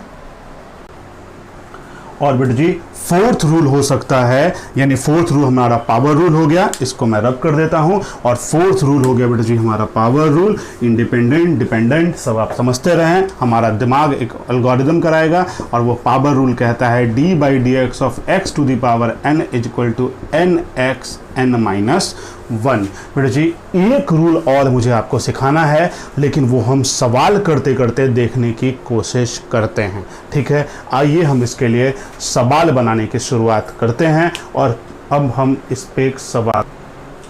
और बेटा जी फोर्थ रूल हो सकता है, यानी फोर्थ रूल हमारा पावर रूल हो गया, इसको मैं रब कर देता हूं, और फोर्थ रूल हो गया बेटा जी हमारा पावर रूल। इंडिपेंडेंट डिपेंडेंट सब आप समझते रहें, हमारा दिमाग एक एल्गोरिदम कराएगा, और वो पावर रूल कहता है D by D X of X to the power n is equal to N X n minus 1। बेटा जी एक रूल और मुझे आपको सिखाना है, लेकिन वो हम सवाल करते करते देखने की कोशिश करते हैं। ठीक है, आइए हम इसके लिए सवाल बनाने की शुरुआत करते हैं, और अब हम इस पे एक सवाल।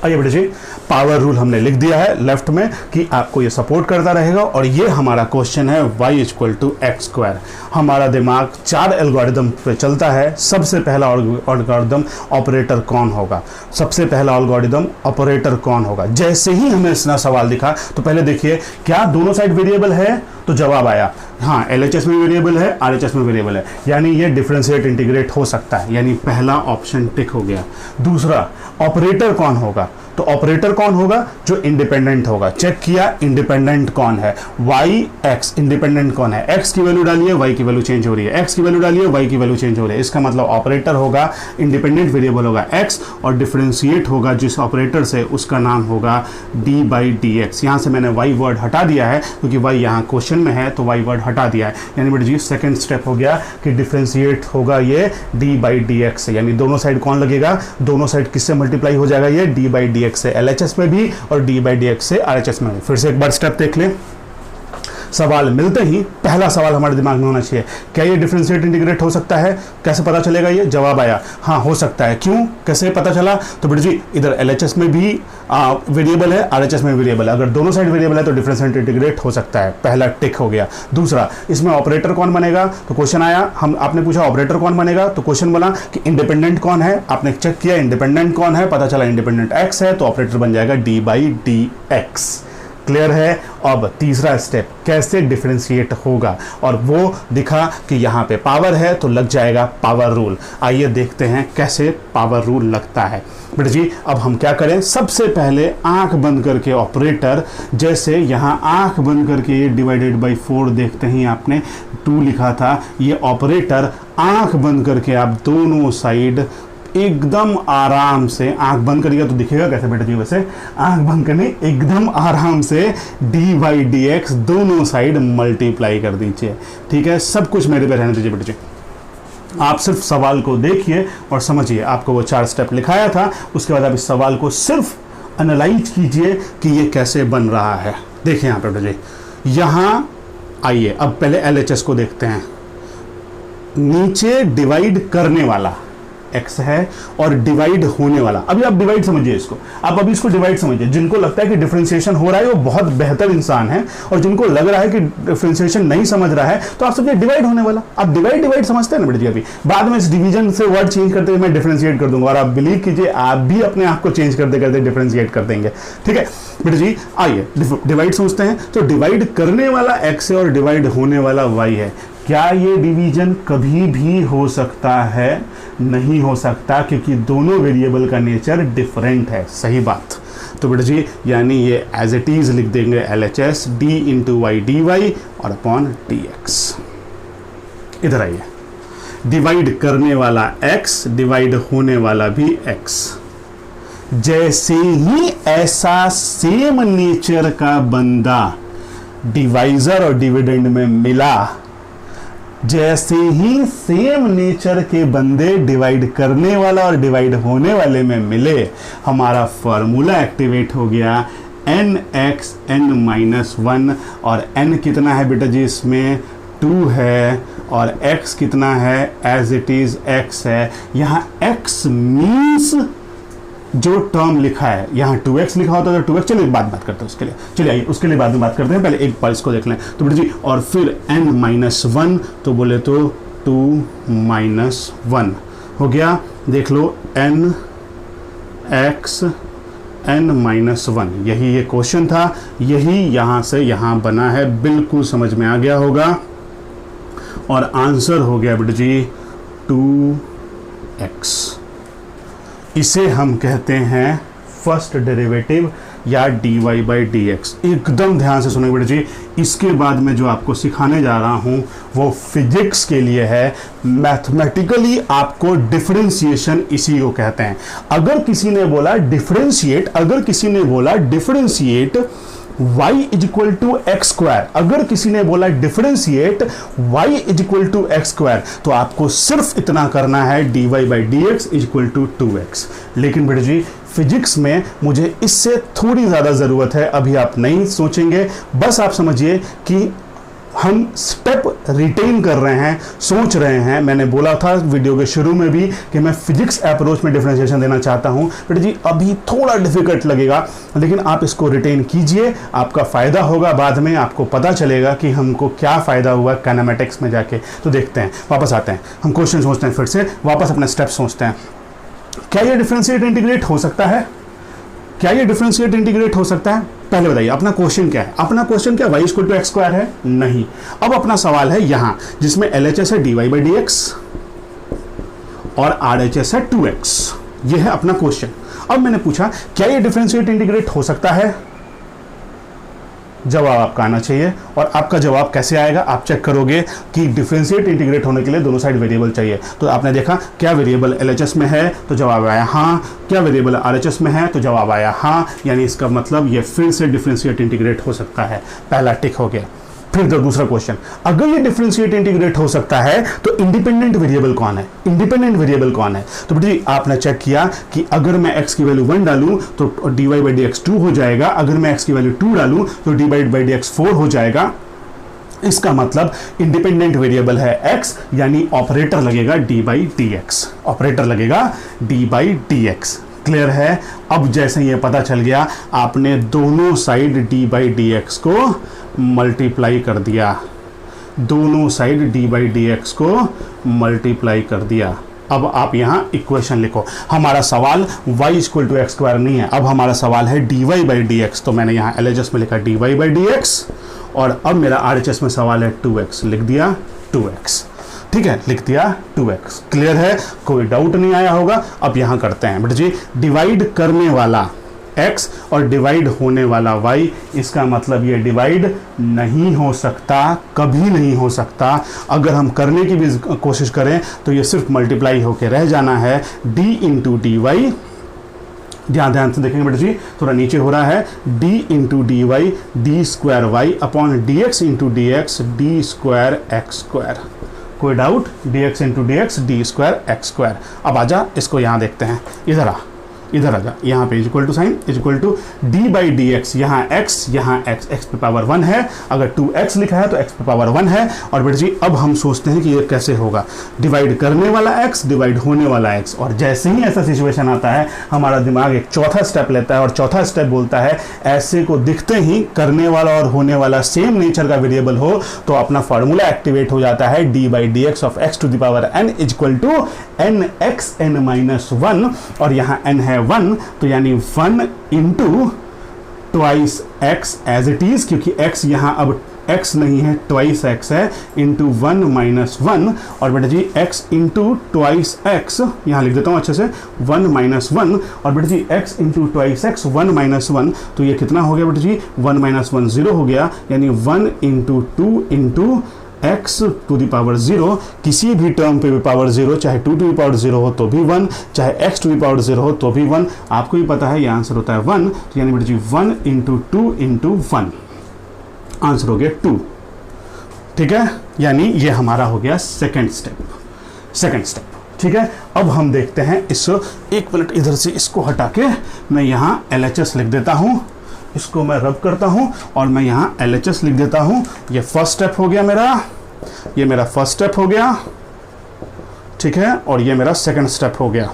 आइए बेटा जी पावर रूल हमने लिख दिया है लेफ्ट में कि आपको ये सपोर्ट करता रहेगा, और ये हमारा क्वेश्चन है y equal to X square. हमारा दिमाग 4 एल्गोरिदम पे चलता है। सबसे पहला एल्गोरिदम ऑपरेटर कौन होगा? सबसे पहला एल्गोरिदम ऑपरेटर कौन होगा? जैसे ही हमें इतना सवाल दिखा तो पहले देखिए क्या दोनों साइड वेरिएबल है, तो जवाब आया हाँ, LHS में वेरिएबल है, RHS में वेरिएबल है, यानी ये डिफरेंशिएट इंटीग्रेट हो सकता है, यानी पहला ऑप्शन टिक हो गया। दूसरा, ऑपरेटर कौन होगा? तो ऑपरेटर कौन होगा? जो इंडिपेंडेंट होगा। चेक किया, इंडिपेंडेंट कौन है? y x, इंडिपेंडेंट कौन है? x की वैल्यू डालिए, y की वैल्यू चेंज हो रही है, x की वैल्यू डालिए, y की वैल्यू चेंज हो रही है। इसका मतलब ऑपरेटर होगा, इंडिपेंडेंट वेरिएबल होगा x, और डिफरेंशिएट होगा जिस ऑपरेटर से, उसका नाम होगा d/dx। यहाँ से मैंने y वर्ड हटा दिया है क्योंकि y यहाँ क्वेश्चन में है, तो y वर्ड हटा दिया है। यानी बेटा जी सेकंड स्टेप हो गया कि डिफरेंशिएट होगा ये d/dx से, यानी दोनों साइड कौन लगेगा? दोनों साइड किससे मल्टीप्लाई हो जाएगा? ये d/dx से LHS में भी और d/dx से RHS में भी। फिर से एक बार स्टेप देख लें। सवाल मिलते ही पहला सवाल हमारे दिमाग में होना चाहिए, क्या ये डिफरेंशिएट इंटीग्रेट हो सकता है? कैसे पता चलेगा? ये जवाब आया, हाँ हो सकता है। क्यों, कैसे पता चला? तो बेटा जी इधर LHS में भी वेरिएबल है, RHS में वेरिएबल है, अगर दोनों साइड वेरिएबल है तो डिफरेंशिएट इंटीग्रेट हो सकता है। पहला टिक हो गया। दूसरा, इसमें ऑपरेटर कौन बनेगा? तो क्वेश्चन आया, आपने पूछा ऑपरेटर कौन बनेगा, तो क्वेश्चन बोला कि इंडिपेंडेंट कौन है। आपने चेक किया इंडिपेंडेंट कौन है, पता चला इंडिपेंडेंट x है, तो ऑपरेटर बन जाएगा d/dx। क्लियर है? अब तीसरा स्टेप, कैसे डिफरेंशिएट होगा, और वो दिखा कि यहाँ पे पावर है तो लग जाएगा पावर रूल। आइए देखते हैं कैसे पावर रूल लगता है। बेटा जी अब हम क्या करें, सबसे पहले आंख बंद करके ऑपरेटर, जैसे यहाँ आंख बंद करके ये डिवाइडेड बाई 4 देखते हैं, आपने 2 लिखा था, ये ऑपरेटर आंख बंद करके आप दोनों साइड एकदम आराम से, आंख बंद करिएगा तो दिखेगा कैसे बेटा जी, वैसे आंख बंद करने एकदम आराम से d/dx दोनों साइड मल्टीप्लाई कर दीजिए। ठीक है, सब कुछ मेरे पे रहने दीजिए बेटा जी। आप सिर्फ सवाल को देखिए और समझिए, आपको वो 4 स्टेप लिखाया था, उसके बाद आप इस सवाल को सिर्फ एनालाइज कीजिए कि ये कैसे बन रहा है। देखिए यहाँ पे बेटा जी, यहाँ आइए अब पहले LHS को देखते हैं। नीचे डिवाइड करने वाला x है और डिवाइड होने वाला, अभी आप डिवाइड समझिए इसको, आप अभी इसको डिवाइड समझिए। जिनको लगता है कि डिफरेंशिएशन हो रहा है वो बहुत बेहतर इंसान है, और जिनको लग रहा है कि डिफरेंशिएशन नहीं समझ रहा है तो आप समझिए डिवाइड होने वाला। आप डिवाइड समझते हैं ना बेटा जी, अभी बाद में इस डिवीजन से वर्ड चेंज करते हुए मैं डिफरेंशिएट कर दूंगा, और आप बिलीव कीजिए आप भी अपने आप को चेंज करते करते डिफरेंशिएट कर देंगे। ठीक है बेटा जी, आइए डिवाइड समझते हैं। तो डिवाइड करने वाला x है और डिवाइड होने वाला y है। क्या ये डिवीजन कभी भी हो सकता है? नहीं हो सकता, क्योंकि दोनों वेरिएबल का नेचर डिफरेंट है। सही बात। तो बेटा जी यानी ये एज इट इज लिख देंगे LHS d/y/dy और अपॉन dx। इधर आइए, डिवाइड करने वाला x, डिवाइड होने वाला भी x। जैसे ही ऐसा सेम नेचर का बंदा डिवाइजर और डिविडेंड में मिला, जैसे ही सेम नेचर के बंदे डिवाइड करने वाला और डिवाइड होने वाले में मिले, हमारा फॉर्मूला एक्टिवेट हो गया nx n-1। और n कितना है बेटा जी, इसमें 2 है, और x कितना है, एज इट इज x है। यहाँ x मीन्स जो टर्म लिखा है, यहाँ 2x लिखा होता है तो 2x, चलिए बात करते हैं उसके लिए, चलिए आइए उसके लिए बाद में बात करते हैं, पहले एक बार इसको देख लें। तो बेटा जी और फिर n-1, तो बोले तो 2-1 हो गया। देख लो nx n-1, यही ये क्वेश्चन था, यही यहाँ से यहाँ बना है, बिल्कुल समझ में आ गया होगा। और आंसर हो गया बेटा जी 2x। इसे हम कहते हैं फर्स्ट डेरिवेटिव या dy/dx। एकदम ध्यान से सुनिए बेटा जी, इसके बाद में जो आपको सिखाने जा रहा हूं वो फिजिक्स के लिए है। मैथमेटिकली आपको डिफरेंशिएशन इसी को कहते हैं। अगर किसी ने बोला differentiate, y equal to X square, अगर किसी ने बोला differentiate y equal to X square, तो आपको सिर्फ इतना करना है dy/dx इक्वल टू 2x। लेकिन बेटा जी फिजिक्स में मुझे इससे थोड़ी ज़्यादा ज़रूरत है, अभी आप नहीं सोचेंगे, बस आप समझिए कि हम स्टेप रिटेन कर रहे हैं, सोच रहे हैं। मैंने बोला था वीडियो के शुरू में भी कि मैं फिजिक्स अप्रोच में डिफरेंशिएशन देना चाहता हूं। बेटा जी अभी थोड़ा डिफिकल्ट लगेगा, लेकिन आप इसको रिटेन कीजिए, आपका फ़ायदा होगा। बाद में आपको पता चलेगा कि हमको क्या फ़ायदा हुआ काइनेमेटिक्स में जाके। तो देखते हैं, वापस आते हैं, हम क्वेश्चन सोचते हैं, फिर से वापस अपने स्टेप सोचते हैं। क्या ये डिफरेंशिएट इंटीग्रेट हो सकता है? क्या ये डिफरेंशिएट इंटीग्रेट हो सकता है? पहले बताइए अपना क्वेश्चन क्या है? अपना क्वेश्चन क्या y equal to X square है? नहीं। अब अपना सवाल है यहां जिसमें LHS है dy बाई डी एक्स और RHS है 2x। ये है अपना क्वेश्चन। अब मैंने पूछा क्या ये डिफरेंशिएट इंटीग्रेट हो सकता है? जवाब आपका आना चाहिए। और आपका जवाब कैसे आएगा? आप चेक करोगे कि डिफरेंशिएट इंटीग्रेट होने के लिए दोनों साइड वेरिएबल चाहिए। तो आपने देखा क्या वेरिएबल LHS में है, तो जवाब आया हाँ। क्या वेरिएबल RHS में है, तो जवाब आया हाँ। यानी इसका मतलब ये फिर से डिफरेंशिएट इंटीग्रेट हो सकता है। पहला टिक हो गया। फिर दूसरा क्वेश्चन, अगर ये डिफरेंशिएट इंटीग्रेट हो सकता है तो इंडिपेंडेंट वेरिएबल कौन है? इंडिपेंडेंट वेरिएबल कौन है? तो बेटा जी आपने चेक किया कि अगर मैं x की वैल्यू 1 डालूं तो dy बाई डी एक्स 2 हो जाएगा। अगर मैं x की वैल्यू 2 डालूं तो dy बाई डी एक्स 4 हो जाएगा। इसका मतलब इंडिपेंडेंट वेरिएबल है x, यानी ऑपरेटर लगेगा d by D x. Operator लगेगा d by D x. Clear है? अब जैसे ये पता चल गया, आपने दोनों side d by D x को मल्टीप्लाई कर दिया। दोनों side d by D x को मल्टीप्लाई कर दिया। अब आप यहां इक्वेशन लिखो। हमारा सवाल y equal to X square नहीं है, अब हमारा सवाल है dy बाई डी एक्स। तो मैंने यहां LHS में लिखा dy बाई डी एक्स और अब मेरा RHS में सवाल है 2x, लिख दिया 2x। ठीक है, लिख दिया 2x। क्लियर है? कोई डाउट नहीं आया होगा। अब यहां करते हैं बेटा जी, डिवाइड करने वाला x और डिवाइड होने वाला y, इसका मतलब ये डिवाइड नहीं हो सकता, कभी नहीं हो सकता। अगर हम करने की भी कोशिश करें तो ये सिर्फ मल्टीप्लाई होके रह जाना है। d इंटू डी वाई, ध्यान से देखेंगे बेटा जी, थोड़ा नीचे हो रहा है, d into D Y D square Y upon D X into D X D square X square. कोई doubt? dx into D X D square X square. अब आजा इसको यहाँ देखते हैं, इधर आ, इधर आ जा। यहाँ पे equal to sign equal to D by D X, यहाँ x, x पे पावर 1 है। अगर 2x लिखा है तो x पे पावर 1 है। और बेटा जी अब हम सोचते हैं कि ये कैसे होगा, डिवाइड करने वाला x, डिवाइड होने वाला x। और जैसे ही ऐसा सिचुएशन आता है हमारा दिमाग एक चौथा स्टेप लेता है और चौथा स्टेप बोलता है ऐसे को दिखते ही करने वाला और होने वाला सेम नेचर का वेरिएबल हो तो अपना फॉर्मूला एक्टिवेट हो जाता है, D by D X of x to the power n equal to N X N minus 1। और यहाँ n है 1, तो यानी 1 into twice X as it is, क्योंकि x यहाँ अब x नहीं है, ट्वाइस x है, इंटू 1 माइनस 1। और बेटा जी x इंटू ट्वाइस एक्स, यहाँ लिख देता हूँ अच्छे से, 1 माइनस 1। और बेटा जी x into twice x 1 minus 1, तो ये कितना हो गया बेटा जी? 1 माइनस 1 0 हो गया, यानी 1 into 2 into x to the power 0। किसी भी टर्म पे भी पावर 0, चाहे 2 टू दी पावर 0 हो तो भी 1, चाहे x टू दी पावर 0 हो तो भी 1। आपको भी पता है ये आंसर होता है 1, तो यानी बेटा जी 1 इंटू 2 इंटू 1, आंसर हो गया 2। ठीक है, यानी ये हमारा हो गया सेकेंड स्टेप। ठीक है, अब हम देखते हैं इसको, एक मिनट इधर से इसको हटा के मैं यहाँ LHS लिख देता हूँ, इसको मैं रब करता हूं और मैं यहां LHS लिख देता हूं। ये फर्स्ट स्टेप हो गया मेरा, ये मेरा फर्स्ट स्टेप हो गया। ठीक है, और ये मेरा सेकंड स्टेप हो गया,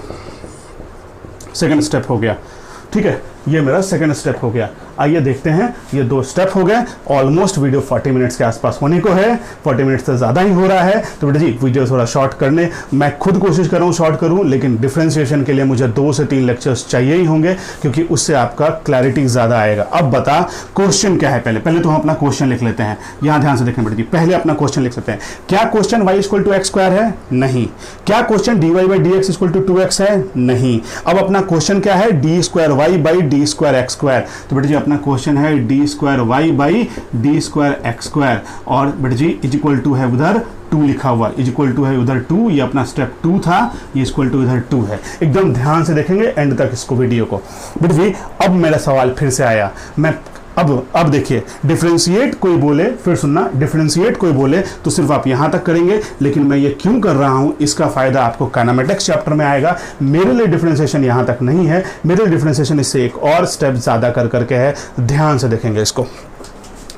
ठीक है, ये मेरा सेकंड स्टेप हो गया। आइए देखते हैं, ये 2 स्टेप हो गए। ऑलमोस्ट वीडियो 40 मिनट्स के आसपास होने को है, 40 मिनट से ज़्यादा ही हो रहा है। तो बेटा जी वीडियो थोड़ा शॉर्ट करने, मैं खुद कोशिश कर रहा हूँ शॉर्ट करूँ, लेकिन डिफ्रेंशिएशन के लिए मुझे 2 से 3 लेक्चर्स चाहिए ही होंगे, क्योंकि उससे आपका क्लैरिटी ज़्यादा आएगा। अब बता क्वेश्चन क्या है, पहले तो हम अपना क्वेश्चन लिख लेते हैं। यहाँ ध्यान से देखें बेटा जी, पहले अपना क्वेश्चन लिख सकते हैं। क्या question y equal to X square है? नहीं। क्या question D Y by D X equal to 2x है? नहीं। अब अपना क्वेश्चन क्या है? D square Y by D square X square. तो बेटा जी अपना क्वेश्चन है D square Y by D square X square. और बेटा जी इज इक्वल टू है उधर 2 लिखा हुआ, इज इक्वल टू है उधर 2, ये अपना स्टेप 2 था, ये इक्वल टू इधर 2 है। एकदम ध्यान से देखेंगे एंड तक इसको वीडियो को। बेटा जी अब मेरा सवाल फिर से आया, मैं अब देखिए, डिफरेंशिएट कोई बोले, फिर सुनना, डिफरेंशिएट कोई बोले तो सिर्फ आप यहां तक करेंगे, लेकिन मैं ये क्यों कर रहा हूं इसका फायदा आपको काइनेमेटिक्स चैप्टर में आएगा। मेरे लिए डिफरेंशिएशन यहां तक नहीं है, मेरे लिए डिफरेंशिएशन इससे एक और स्टेप ज्यादा कर करके है। ध्यान से देखेंगे इसको।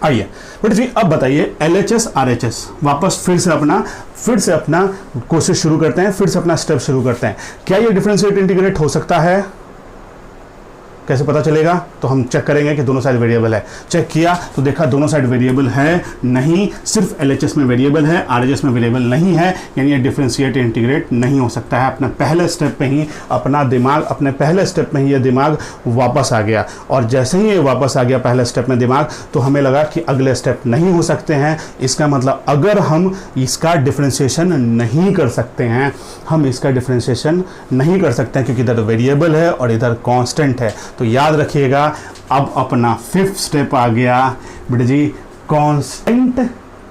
आइए बेटा जी अब बताइए LHS RHS, वापस फिर से अपना कोशिश शुरू करते हैं, फिर से अपना स्टेप शुरू करते हैं। क्या ये डिफरेंशिएट इंटीग्रेट हो सकता है? कैसे पता चलेगा? तो हम चेक करेंगे कि दोनों साइड वेरिएबल है। चेक किया तो देखा दोनों साइड वेरिएबल है नहीं, सिर्फ LHS में वेरिएबल है, RHS में वेरिएबल नहीं है, यानी ये डिफरेंशिएट इंटीग्रेट नहीं हो सकता है। अपने पहले स्टेप पे ही ये दिमाग वापस आ गया, और जैसे ही ये वापस आ गया पहले स्टेप में दिमाग, तो हमें लगा कि अगले स्टेप नहीं हो सकते हैं। इसका मतलब अगर हम इसका डिफरेंशिएशन नहीं कर सकते हैं, क्योंकि इधर वेरिएबल है और इधर कांस्टेंट है। तो याद रखिएगा, अब अपना 5th स्टेप आ गया बेटा जी, constant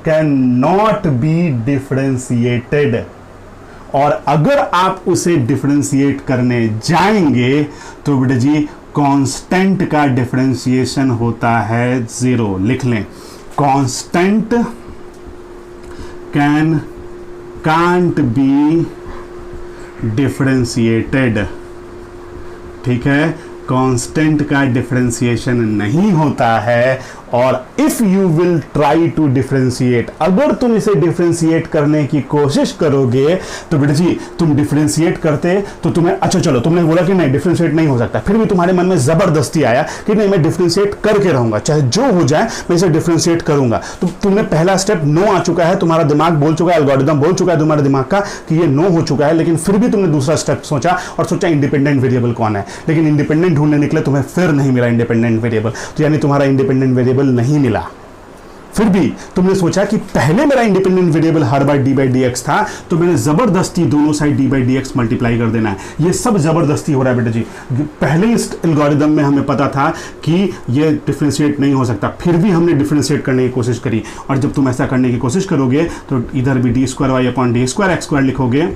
can not be differentiated. और अगर आप उसे डिफरेंशिएट करने जाएंगे तो बेटा जी कांस्टेंट का डिफरेंशिएशन होता है 0। लिख लें, कांस्टेंट कांट बी डिफरेंशिएटेड। ठीक है, कांस्टेंट का डिफरेंशिएशन नहीं होता है। और if you will try to differentiate, अगर तुम इसे डिफरेंशिएट करने की कोशिश करोगे तो बेटा जी तुम डिफरेंशिएट करते तो तुम्हें, अच्छा चलो तुमने बोला कि नहीं डिफरेंशिएट नहीं हो सकता, फिर भी तुम्हारे मन में जबरदस्ती आया कि नहीं मैं डिफरेंशिएट करके रहूंगा, चाहे जो हो जाए मैं इसे डिफरेंशिएट करूंगा। तो तुमने पहला स्टेप नो आ चुका है, तुम्हारा दिमाग बोल चुका है, एल्गोरिथम बोल चुका है तुम्हारे दिमाग का कि ये नो हो चुका है, लेकिन फिर भी तुमने दूसरा स्टेप सोचा और सोचा इंडिपेंडेंट वेरिएबल कौन है, लेकिन इंडिपेंडेंट ढूंढने निकले, तुम्हें फिर नहीं मिला इंडिपेंडेंट वेरिएबल। तो यानी तुम्हारा इंडिपेंडेंट वेरिएबल नहीं मिला। फिर भी तुमने सोचा कि पहले मेरा इंडिपेंडेंट वेरिएबल हर बार d/dx था, तो मैंने जबरदस्ती दोनों साइड d/dx मल्टीप्लाई कर देना है। ये सब जबरदस्ती हो रहा है बेटा जी। पहले इस एल्गोरिथम में हमें पता था कि ये डिफरेंशिएट नहीं हो सकता, फिर भी हमने डिफरेंशिएट करने की कोशिश करी। और जब तुम ऐसा करने की कोशिश करोगे तो इधर भी d²y/d²x² लिखोगे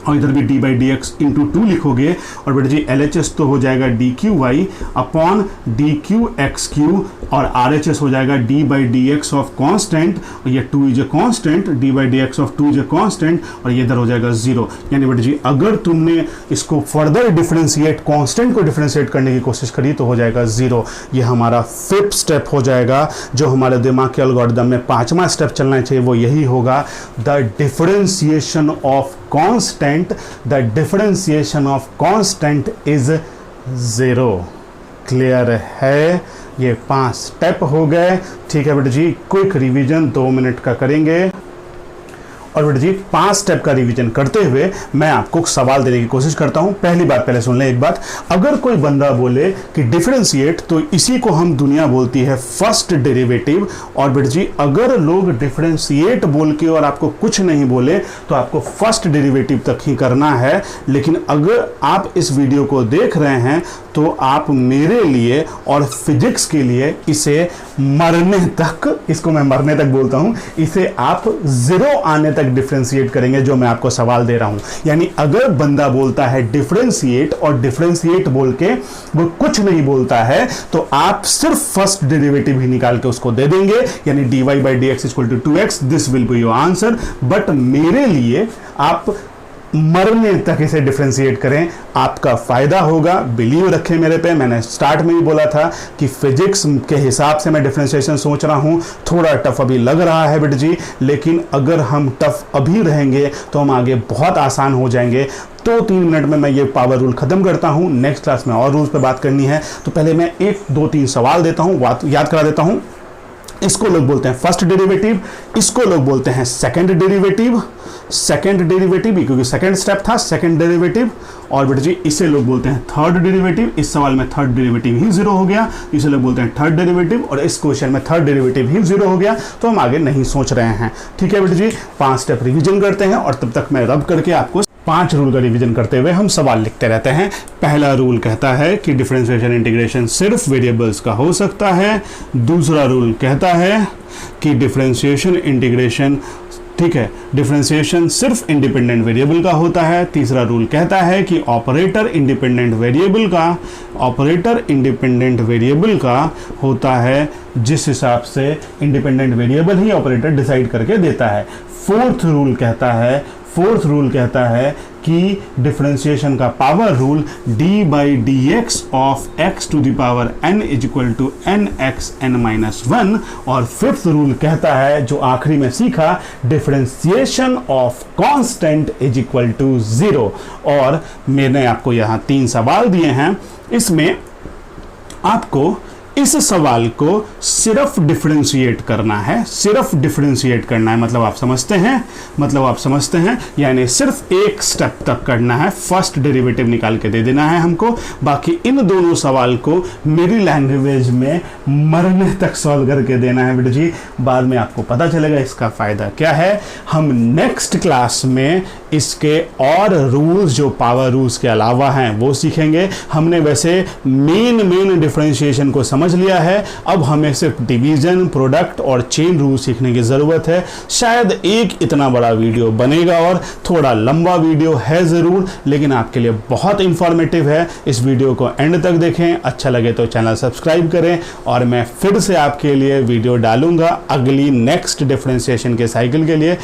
और इधर भी d/dx इंटू 2 लिखोगे, और बेटा जी LHS तो हो जाएगा dqy/dqx3 और RHS हो जाएगा d/dx ऑफ कांस्टेंट, और ये 2 is a constant, d/dx of 2 is a constant, और ये इधर हो जाएगा 0। यानी बेटा जी अगर तुमने इसको फर्दर डिफरेंशिएट, कांस्टेंट को डिफरेंशिएट करने की कोशिश करी तो हो जाएगा 0। ये हमारा 5th स्टेप हो जाएगा। जो हमारे दिमाग के एल्गोरिथम में 5वां स्टेप चलना चाहिए वो यही होगा, the differentiation of constant, the differentiation of constant is 0। Clear है? ये 5 स्टेप हो गए। ठीक है बेटा जी, क्विक रिवीजन 2 मिनट का करेंगे। और बेटा जी 5 स्टेप का रिवीजन करते हुए मैं आपको सवाल देने की कोशिश करता हूं। पहली बात, पहले सुन लें एक बात, अगर कोई बंदा बोले कि डिफरेंशिएट, तो इसी को हम दुनिया बोलती है फर्स्ट डेरिवेटिव। और बेटा जी अगर लोग डिफरेंशिएट बोल के और आपको कुछ नहीं बोले तो आपको फर्स्ट डेरिवेटिव तक ही करना है। लेकिन अगर आप इस वीडियो को देख रहे हैं तो आप मेरे लिए और फिजिक्स के लिए इसे मरने तक, इसको मैं मरने तक बोलता हूं, इसे आप 0 आने तक डिफरेंशिएट करेंगे जो मैं आपको सवाल दे रहा हूं। यानी अगर बंदा बोलता है डिफरेंशिएट और डिफरेंशिएट बोल के वो कुछ नहीं बोलता है तो आप सिर्फ फर्स्ट डेरिवेटिव ही निकाल के उसको दे देंगे, यानी dy/dx = 2x, this will be your answer. But मेरे लिए आप मरने तक इसे डिफरेंशिएट करें, आपका फायदा होगा। बिलीव रखें मेरे पे, मैंने स्टार्ट में ही बोला था कि फिजिक्स के हिसाब से मैं डिफरेंशिएशन सोच रहा हूं। थोड़ा टफ अभी लग रहा है बेटा जी, लेकिन अगर हम टफ अभी रहेंगे तो हम आगे बहुत आसान हो जाएंगे। तो 3 मिनट में मैं ये पावर रूल खत्म करता हूं। नेक्स्ट क्लास में और रूल्स पे बात करनी है, तो पहले मैं 1 2 3 सवाल देता हूं, याद करा देता हूं। इसको लोग बोलते हैं फर्स्ट डेरिवेटिव, इसको लोग बोलते हैं सेकंड डेरिवेटिव क्योंकि सेकंड स्टेप था, सेकंड डेरिवेटिव। और बेटा जी इसे लोग बोलते हैं थर्ड डेरिवेटिव। इस सवाल में थर्ड डेरिवेटिव ही 0 हो गया, इसे लोग बोलते हैं थर्ड डेरिवेटिव, और इस क्वेश्चन में थर्ड डेरिवेटिव ही 0 हो गया। तो हम आगे नहीं सोच रहे हैं। ठीक है बेटा जी, 5 स्टेप रिवीजन करते हैं और तब तक मैं रब करके आपको 5 रूल का रिवीजन करते हुए हम सवाल लिखते रहते हैं। पहला रूल कहता है कि डिफरेंशिएशन इंटीग्रेशन सिर्फ वेरिएबल्स का हो सकता है। दूसरा रूल कहता है कि डिफरेंशिएशन इंटीग्रेशन, ठीक है, डिफरेंशिएशन सिर्फ इंडिपेंडेंट वेरिएबल का होता है। तीसरा रूल कहता है कि ऑपरेटर इंडिपेंडेंट वेरिएबल का होता है, जिस हिसाब से इंडिपेंडेंट वेरिएबल ही ऑपरेटर डिसाइड करके देता है। फोर्थ रूल कहता है कि डिफरेंशिएशन का power rule d/dx of x to the power n = nxn-1। और फिफ्थ रूल कहता है, जो आखिरी में सीखा, डिफरेंशिएशन ऑफ कांस्टेंट = 0। और मैंने आपको यहाँ 3 सवाल दिए हैं, इसमें आपको इस सवाल को सिर्फ डिफरेंशिएट करना है, सिर्फ डिफरेंशिएट करना है। मतलब आप समझते हैं, यानी सिर्फ एक स्टेप तक करना है, फर्स्ट डेरिवेटिव निकाल के दे देना है हमको। बाकी इन दोनों सवाल को मेरी लैंग्वेज में मरने तक सॉल्व करके देना है बेटा जी। बाद में आपको पता चलेगा इसका फायदा क्या है। हम नेक्स्ट क्लास में इसके और रूल्स, जो पावर रूल्स के अलावा हैं, वो सीखेंगे। हमने वैसे मेन डिफरेंशिएशन को समझ लिया है, अब हमें सिर्फ डिवीजन, प्रोडक्ट और चेन रूल सीखने की जरूरत है। शायद एक इतना बड़ा वीडियो बनेगा और थोड़ा लंबा वीडियो है जरूर, लेकिन आपके लिए बहुत इंफॉर्मेटिव है। इस वीडियो को एंड तक देखें, अच्छा लगे तो चैनल सब्सक्राइब करें और मैं फिर से आपके लिए वीडियो डालूंगा अगली नेक्स्ट डिफरेंशिएशन के साइकिल के लिए।